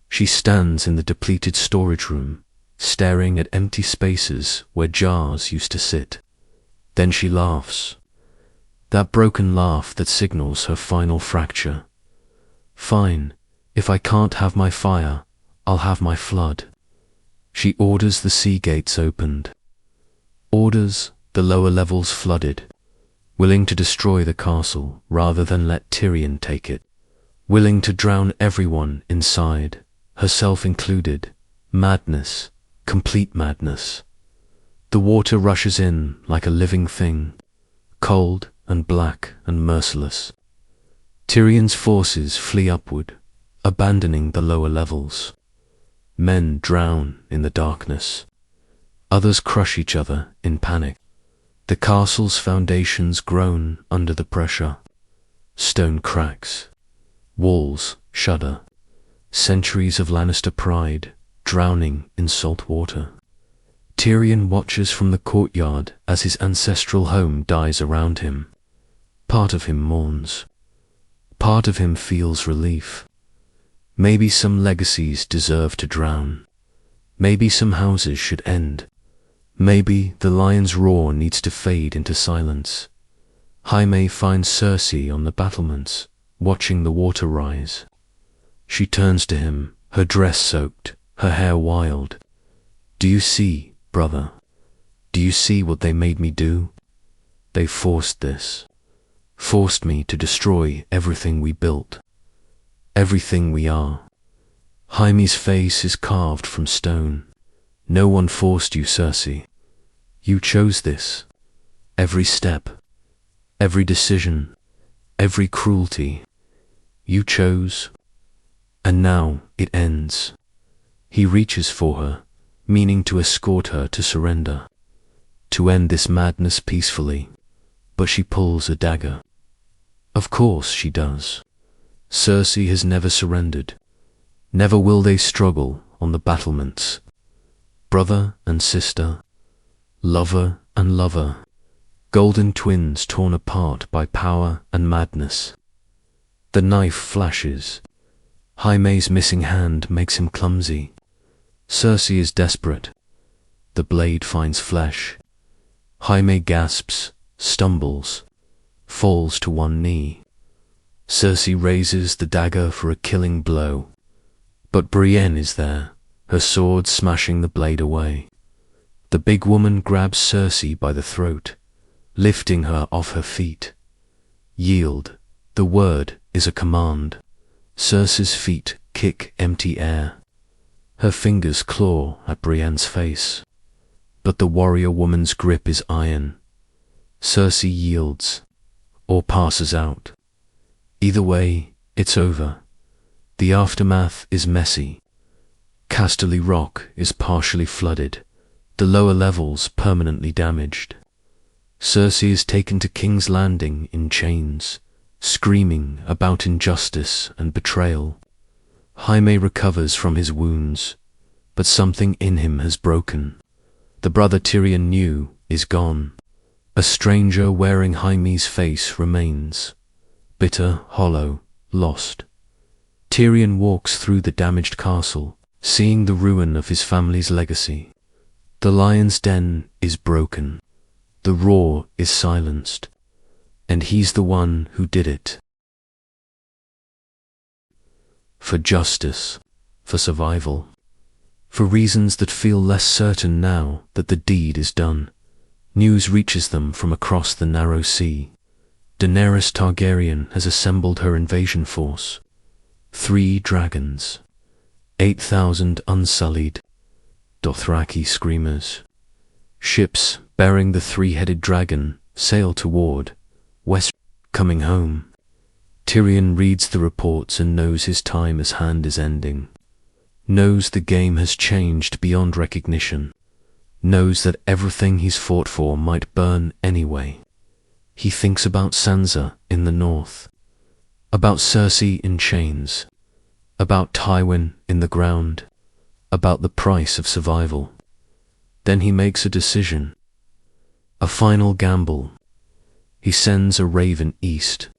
A: She stands in the depleted storage room, staring at empty spaces where jars used to sit. Then she laughs. That broken laugh that signals her final fracture. Fine, if I can't have my fire, I'll have my flood. She orders the sea gates opened. Orders the lower levels flooded, willing to destroy the castle rather than let Tyrion take it. Willing to drown everyone inside, herself included. Madness, complete madness. The water rushes in like a living thing, cold and black and merciless. Tyrion's forces flee upward, abandoning the lower levels. Men drown in the darkness. Others crush each other in panic. The castle's foundations groan under the pressure. Stone cracks. Walls shudder. Centuries of Lannister pride drowning in salt water. Tyrion watches from the courtyard as his ancestral home dies around him. Part of him mourns. Part of him feels relief. Maybe some legacies deserve to drown. Maybe some houses should end. Maybe the lion's roar needs to fade into silence. Jaime finds Cersei on the battlements, watching the water rise. She turns to him, her dress soaked, her hair wild. Do you see, brother? Do you see what they made me do? They forced this. Forced me to destroy everything we built. Everything we are. Jaime's face is carved from stone. No one forced you, Cersei. You chose this. Every step, every decision, every cruelty. You chose. And now it ends. He reaches for her, meaning to escort her to surrender, to end this madness peacefully, but she pulls a dagger. Of course she does. Cersei has never surrendered. Never will they struggle on the battlements. Brother and sister, lover and lover, golden twins torn apart by power and madness. The knife flashes. Jaime's missing hand makes him clumsy. Cersei is desperate. The blade finds flesh. Jaime gasps, stumbles, falls to one knee. Cersei raises the dagger for a killing blow. But Brienne is there, her sword smashing the blade away. The big woman grabs Cersei by the throat, lifting her off her feet. Yield, the word is a command. Cersei's feet kick empty air. Her fingers claw at Brienne's face. But the warrior woman's grip is iron. Cersei yields, or passes out. Either way, it's over. The aftermath is messy. Casterly Rock is partially flooded, the lower levels permanently damaged. Cersei is taken to King's Landing in chains, screaming about injustice and betrayal. Jaime recovers from his wounds, but something in him has broken. The brother Tyrion knew is gone. A stranger wearing Jaime's face remains, bitter, hollow, lost. Tyrion walks through the damaged castle, seeing the ruin of his family's legacy. The lion's den is broken. The roar is silenced. And he's the one who did it. For justice, for survival, for reasons that feel less certain now that the deed is done. News reaches them from across the narrow sea. Daenerys Targaryen has assembled her invasion force. 3 dragons, 8,000 unsullied Dothraki screamers. Ships bearing the 3-headed dragon sail toward west, coming home. Tyrion reads the reports and knows his time as hand is ending. Knows the game has changed beyond recognition. Knows that everything he's fought for might burn anyway. He thinks about Sansa in the north, about Cersei in chains, about Tywin in the ground, about the price of survival. Then he makes a decision, a final gamble. He sends a raven east,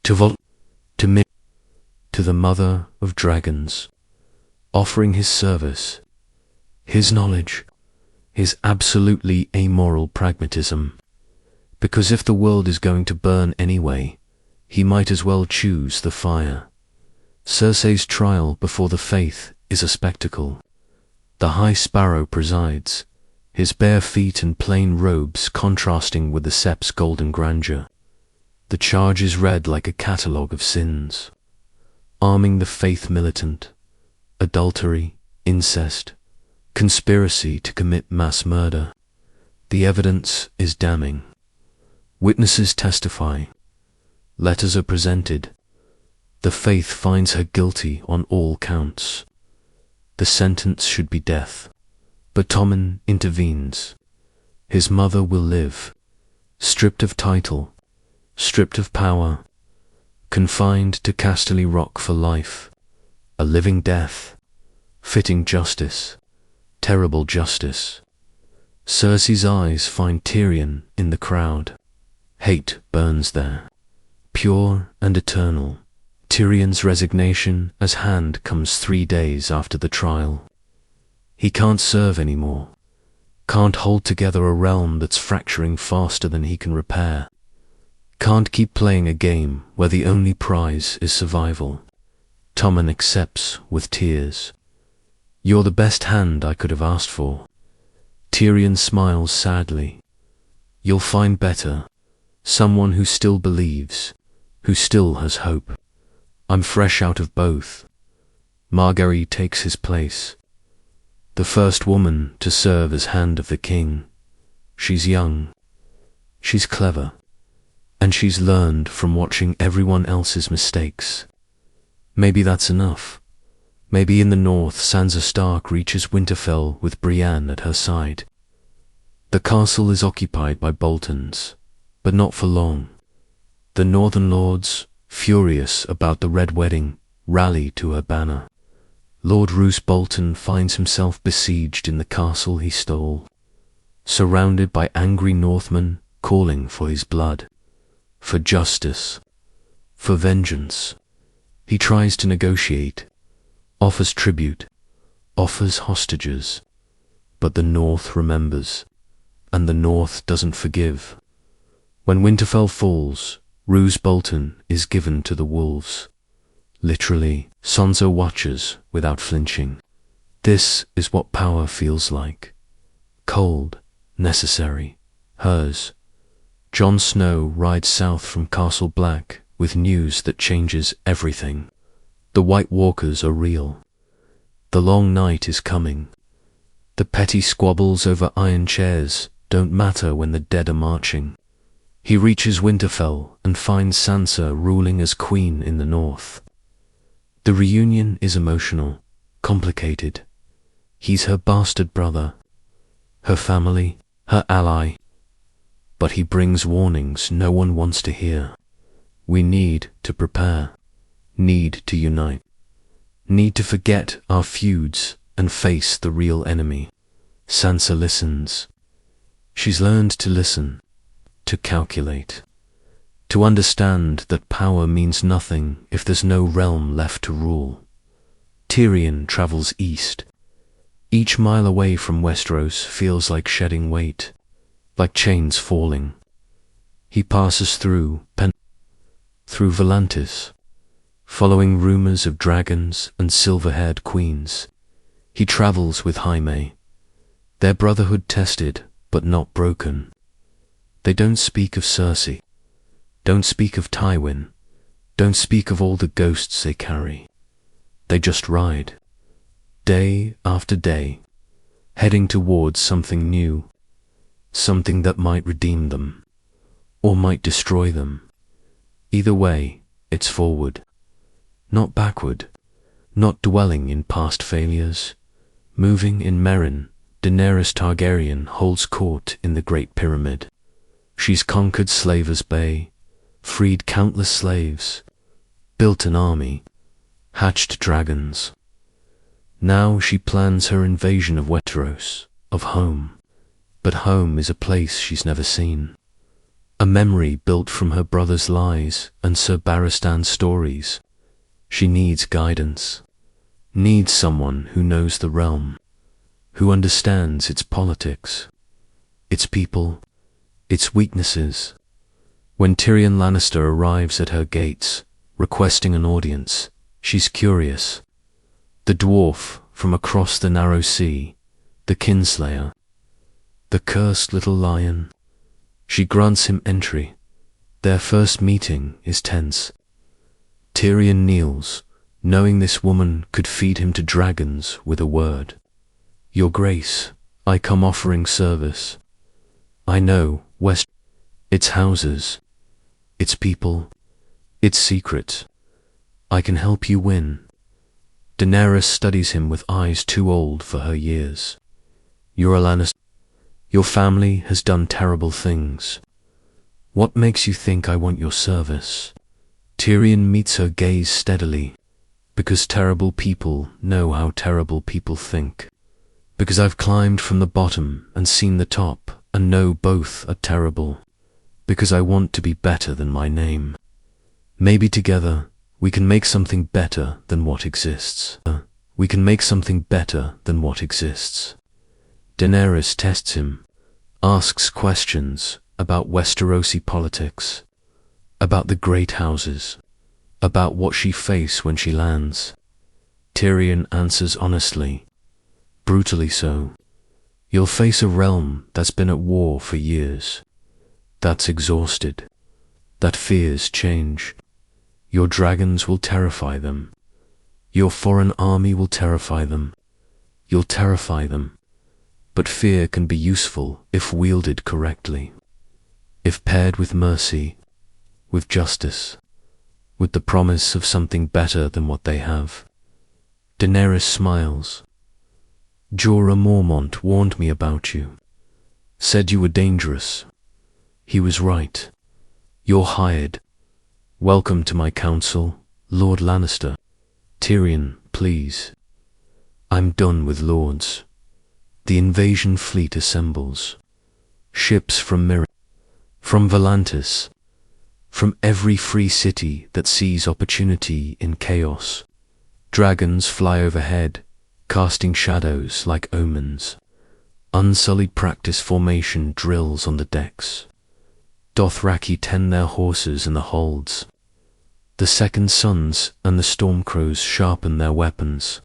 A: to the mother of dragons, offering his service, his knowledge, his absolutely amoral pragmatism. Because if the world is going to burn anyway, he might as well choose the fire. Cersei's trial before the Faith is a spectacle. The High Sparrow presides, his bare feet and plain robes contrasting with the Sept's golden grandeur. The charge is read like a catalogue of sins. Arming the Faith militant, adultery, incest, conspiracy to commit mass murder. The evidence is damning. Witnesses testify. Letters are presented. The Faith finds her guilty on all counts. The sentence should be death. But Tommen intervenes. His mother will live, stripped of title, stripped of power, confined to Casterly Rock for life. A living death, fitting justice, terrible justice. Cersei's eyes find Tyrion in the crowd. Hate burns there, pure and eternal. Tyrion's resignation as hand comes 3 days after the trial. He can't serve anymore, can't hold together a realm that's fracturing faster than he can repair, can't keep playing a game where the only prize is survival. Tommen accepts with tears. You're the best hand I could have asked for. Tyrion smiles sadly. You'll find better, someone who still believes, who still has hope. I'm fresh out of both. Margaery takes his place, the first woman to serve as Hand of the King. She's young, she's clever, and she's learned from watching everyone else's mistakes. Maybe that's enough. Maybe in the north Sansa Stark reaches Winterfell with Brienne at her side. The castle is occupied by Boltons, but not for long. The northern lords, furious about the Red Wedding, rally to her banner. Lord Roose Bolton finds himself besieged in the castle he stole, surrounded by angry Northmen calling for his blood, for justice, for vengeance. He tries to negotiate, offers tribute, offers hostages, but the North remembers, and the North doesn't forgive. When Winterfell falls, Roose Bolton is given to the wolves. Literally, Sansa watches without flinching. This is what power feels like. Cold, necessary, hers. Jon Snow rides south from Castle Black with news that changes everything. The White Walkers are real. The long night is coming. The petty squabbles over iron chairs don't matter when the dead are marching. He reaches Winterfell and finds Sansa ruling as queen in the north. The reunion is emotional, complicated. He's her bastard brother, her family, her ally. But he brings warnings no one wants to hear. We need to prepare, need to unite, need to forget our feuds and face the real enemy. Sansa listens. She's learned to listen, to calculate, to understand that power means nothing if there's no realm left to rule. Tyrion travels east. Each mile away from Westeros feels like shedding weight, like chains falling. He passes through Volantis, following rumors of dragons and silver-haired queens. He travels with Jaime, their brotherhood tested but not broken. They don't speak of Cersei, don't speak of Tywin, don't speak of all the ghosts they carry. They just ride, day after day, heading towards something new, something that might redeem them, or might destroy them. Either way, it's forward, not backward, not dwelling in past failures. Moving in Meereen, Daenerys Targaryen holds court in the Great Pyramid. She's conquered Slaver's Bay, freed countless slaves, built an army, hatched dragons. Now she plans her invasion of Westeros, of home. But home is a place she's never seen. A memory built from her brother's lies and Sir Barristan's stories. She needs guidance, needs someone who knows the realm, who understands its politics, its people, its weaknesses. When Tyrion Lannister arrives at her gates, requesting an audience, she's curious. The dwarf from across the narrow sea, the kinslayer, the cursed little lion. She grants him entry. Their first meeting is tense. Tyrion kneels, knowing this woman could feed him to dragons with a word. Your Grace, I come offering service. I know its houses, its people, its secrets. I can help you win. Daenerys studies him with eyes too old for her years. You're a Lannister. Your family has done terrible things. What makes you think I want your service? Tyrion meets her gaze steadily. Because terrible people know how terrible people think. Because I've climbed from the bottom and seen the top and know both are terrible. Because I want to be better than my name. Maybe together we can make something better than what exists. We can make something better than what exists. Daenerys tests him, asks questions about Westerosi politics, about the great houses, about what she faces when she lands. Tyrion answers honestly, brutally so. You'll face a realm that's been at war for years, that's exhausted, that fears change. Your dragons will terrify them. Your foreign army will terrify them. You'll terrify them. But fear can be useful if wielded correctly, if paired with mercy, with justice, with the promise of something better than what they have. Daenerys smiles. Jorah Mormont warned me about you, said you were dangerous. He was right. You're hired. Welcome to my council, Lord Lannister. Tyrion, please. I'm done with lords. The invasion fleet assembles. Ships from Meereen, from Volantis, from every free city that sees opportunity in chaos. Dragons fly overhead, casting shadows like omens. Unsullied practice formation drills on the decks. Dothraki tend their horses in the holds. The second sons and the Stormcrows sharpen their weapons.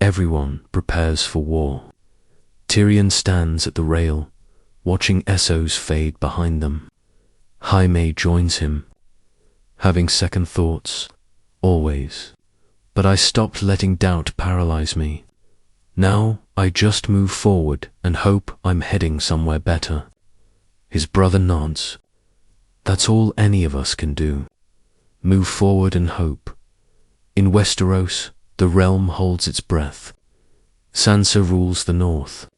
A: Everyone prepares for war. Tyrion stands at the rail, watching Essos fade behind them. Jaime joins him, having second thoughts, always. But I stopped letting doubt paralyze me. Now I just move forward and hope I'm heading somewhere better. His brother nods. That's all any of us can do. Move forward and hope. In Westeros, the realm holds its breath. Sansa rules the north.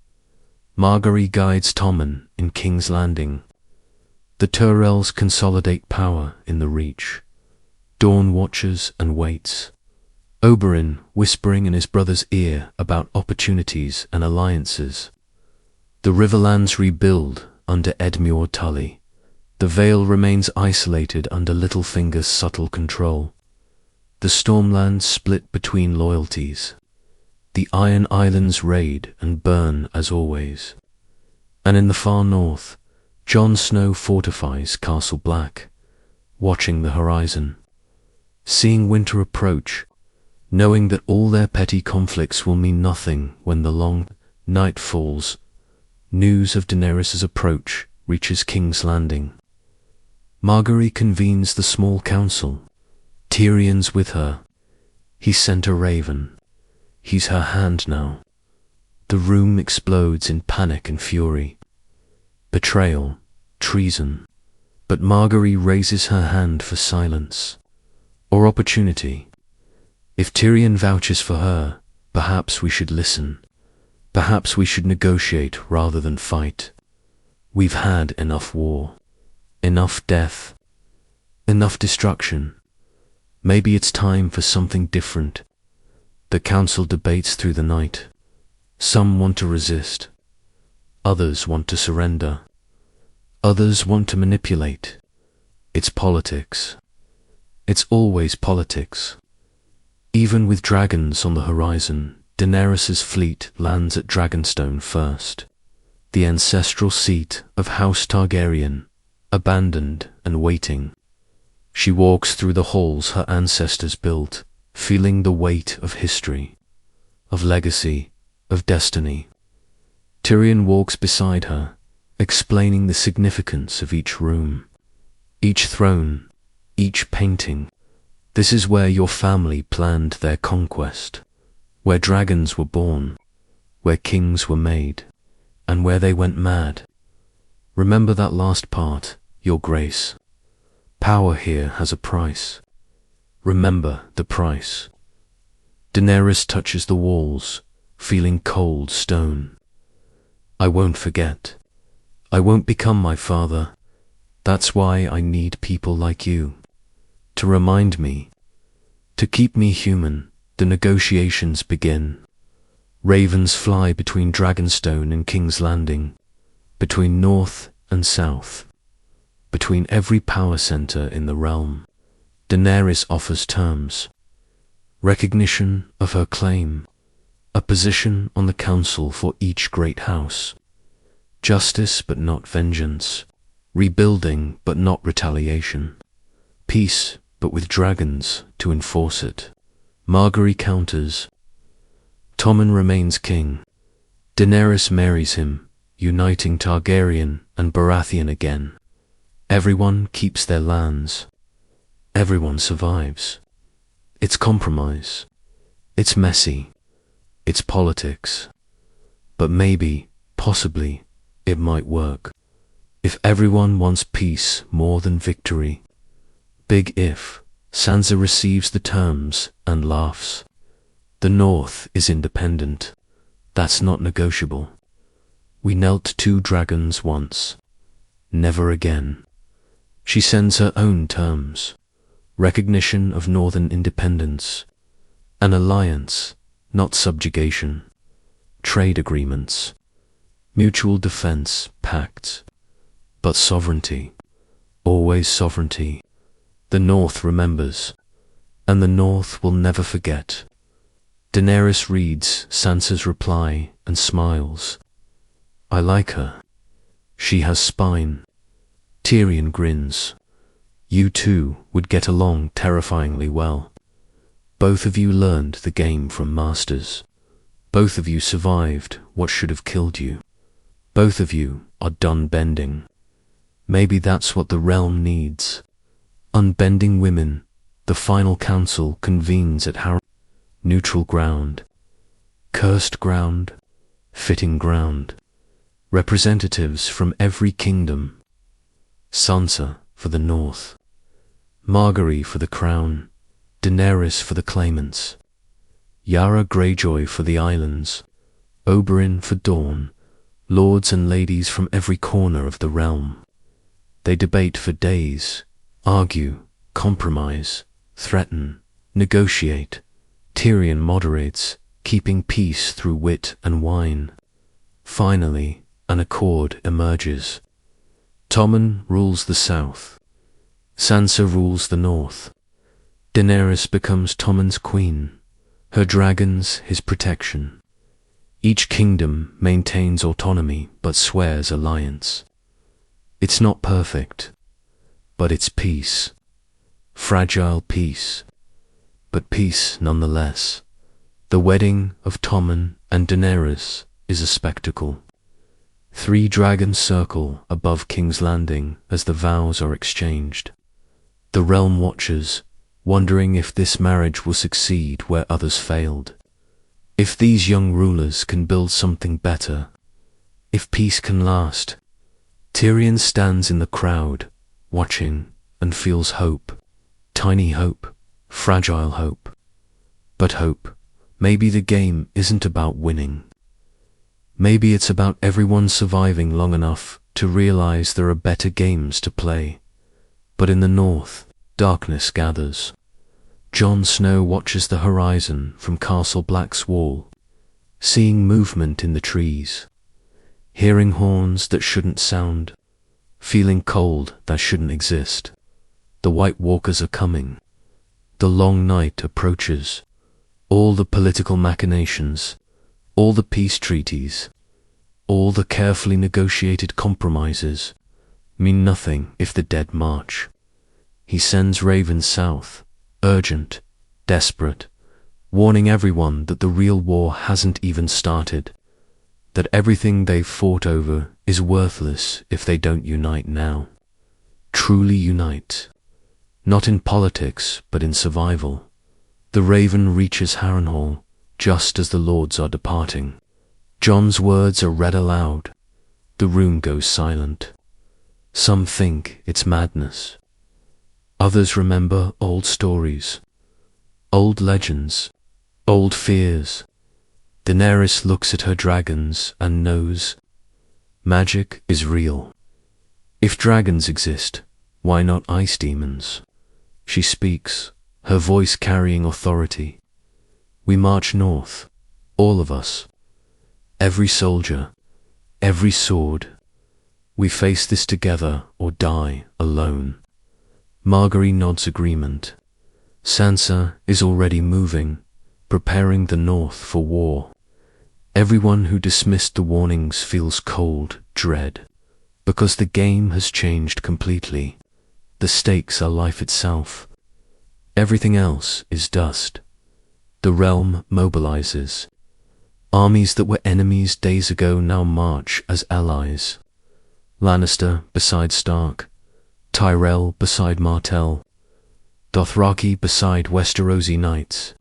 A: Margaery guides Tommen in King's Landing. The Tyrells consolidate power in the Reach. Dawn watches and waits. Oberyn whispering in his brother's ear about opportunities and alliances. The Riverlands rebuild under Edmure Tully. The Vale remains isolated under Littlefinger's subtle control. The Stormlands split between loyalties. The Iron Islands raid and burn as always. And in the far north, Jon Snow fortifies Castle Black, watching the horizon, seeing winter approach, knowing that all their petty conflicts will mean nothing when the long night falls. News of Daenerys' approach reaches King's Landing. Margaery convenes the small council. Tyrion's with her. He sent a raven. He's her hand now. The room explodes in panic and fury. Betrayal, treason. But Margaery raises her hand for silence. Or opportunity. If Tyrion vouches for her, perhaps we should listen. Perhaps we should negotiate rather than fight. We've had enough war. Enough death. Enough destruction. Maybe it's time for something different. The council debates through the night. Some want to resist. Others want to surrender. Others want to manipulate. It's politics. It's always politics. Even with dragons on the horizon, Daenerys' fleet lands at Dragonstone first. The ancestral seat of House Targaryen, abandoned and waiting. She walks through the halls her ancestors built, feeling the weight of history, of legacy, of destiny. Tyrion walks beside her, explaining the significance of each room, each throne, each painting. This is where your family planned their conquest, where dragons were born, where kings were made, and where they went mad. Remember that last part, Your Grace. Power here has a price. Remember the price. Daenerys touches the walls, feeling cold stone. I won't forget. I won't become my father. That's why I need people like you. To remind me. To keep me human. The negotiations begin. Ravens fly between Dragonstone and King's Landing. Between north and south. Between every power center in the realm. Daenerys offers terms. Recognition of her claim. A position on the council for each great house. Justice but not vengeance. Rebuilding but not retaliation. Peace but with dragons to enforce it. Margaery counters. Tommen remains king. Daenerys marries him, uniting Targaryen and Baratheon again. Everyone keeps their lands. Everyone survives. It's compromise. It's messy. It's politics. But maybe, possibly, it might work. If everyone wants peace more than victory. Big if. Sansa receives the terms and laughs. The North is independent. That's not negotiable. We knelt 2 dragons once. Never again. She sends her own terms. Recognition of Northern independence. An alliance, not subjugation. Trade agreements. Mutual defense pacts. But sovereignty. Always sovereignty. The North remembers. And the North will never forget. Daenerys reads Sansa's reply and smiles. I like her. She has spine. Tyrion grins. You two would get along terrifyingly well. Both of you learned the game from masters. Both of you survived what should have killed you. Both of you are done bending. Maybe that's what the realm needs. Unbending women. The final council convenes at neutral ground. Cursed ground. Fitting ground. Representatives from every kingdom. Sansa for the north. Margaery for the crown. Daenerys for the claimants. Yara Greyjoy for the islands. Oberyn for Dorne. Lords and ladies from every corner of the realm. They debate for days, argue, compromise, threaten, negotiate. Tyrion moderates, keeping peace through wit and wine. Finally, an accord emerges. Tommen rules the south. Sansa rules the north. Daenerys becomes Tommen's queen, her dragons his protection. Each kingdom maintains autonomy but swears alliance. It's not perfect, but it's peace. Fragile peace, but peace nonetheless. The wedding of Tommen and Daenerys is a spectacle. 3 dragons circle above King's Landing as the vows are exchanged. The realm watches, wondering if this marriage will succeed where others failed. If these young rulers can build something better, if peace can last. Tyrion stands in the crowd, watching, and feels hope. Tiny hope, fragile hope. But hope. Maybe the game isn't about winning. Maybe it's about everyone surviving long enough to realize there are better games to play. But in the north, darkness gathers. Jon Snow watches the horizon from Castle Black's wall, seeing movement in the trees, hearing horns that shouldn't sound, feeling cold that shouldn't exist. The White Walkers are coming. The long night approaches. All the political machinations, all the peace treaties, all the carefully negotiated compromises mean nothing if the dead march. He sends ravens south, urgent, desperate, warning everyone that the real war hasn't even started, that everything they've fought over is worthless if they don't unite now. Truly unite. Not in politics, but in survival. The raven reaches Harrenhal just as the lords are departing. Jon's words are read aloud. The room goes silent. Some think it's madness. Others remember old stories, old legends, old fears. Daenerys looks at her dragons and knows magic is real. If dragons exist, why not ice demons? She speaks, her voice carrying authority. We march north, all of us. Every soldier, every sword. We face this together or die alone. Margaery nods agreement. Sansa is already moving, preparing the north for war. Everyone who dismissed the warnings feels cold dread, because the game has changed completely. The stakes are life itself. Everything else is dust. The realm mobilizes. Armies that were enemies days ago now march as allies. Lannister beside Stark, Tyrell beside Martell, Dothraki beside Westerosi knights,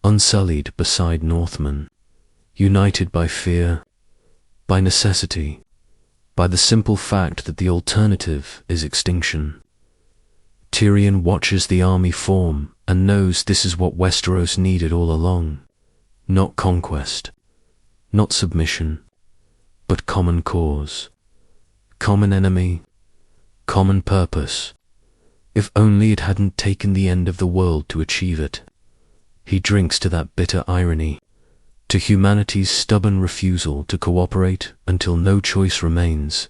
A: Unsullied beside Northmen, united by fear, by necessity, by the simple fact that the alternative is extinction. Tyrion watches the army form and knows this is what Westeros needed all along. Not conquest, not submission, but common cause, common enemy, common purpose. If only it hadn't taken the end of the world to achieve it. He drinks to that bitter irony, to humanity's stubborn refusal to cooperate until no choice remains.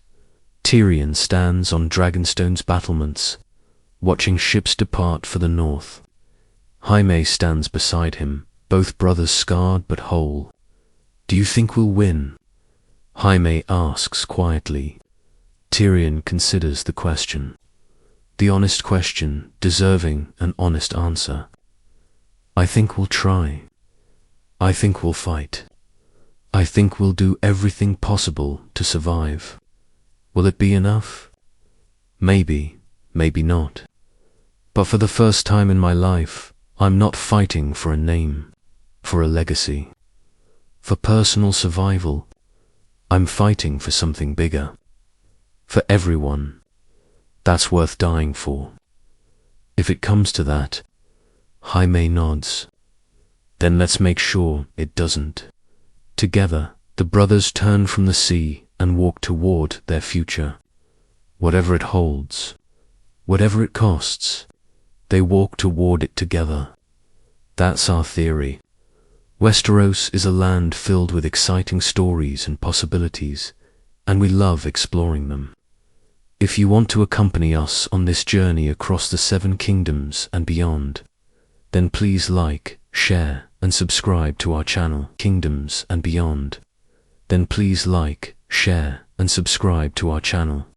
A: Tyrion stands on Dragonstone's battlements, watching ships depart for the north. Jaime stands beside him, both brothers scarred but whole. Do you think we'll win? Jaime asks quietly. Tyrion considers the question. The honest question, deserving an honest answer. I think we'll try. I think we'll fight. I think we'll do everything possible to survive. Will it be enough? Maybe, maybe not. But for the first time in my life, I'm not fighting for a name, for a legacy, for personal survival. I'm fighting for something bigger. For everyone. That's worth dying for. If it comes to that, Jaime nods. Then let's make sure it doesn't. Together, the brothers turn from the sea and walk toward their future. Whatever it holds, whatever it costs, they walk toward it together. That's our theory. Westeros is a land filled with exciting stories and possibilities, and we love exploring them. If you want to accompany us on this journey across the 7 kingdoms and beyond, then please like, share, and subscribe to our channel, Kingdoms and Beyond. Then please like, share, and subscribe to our channel,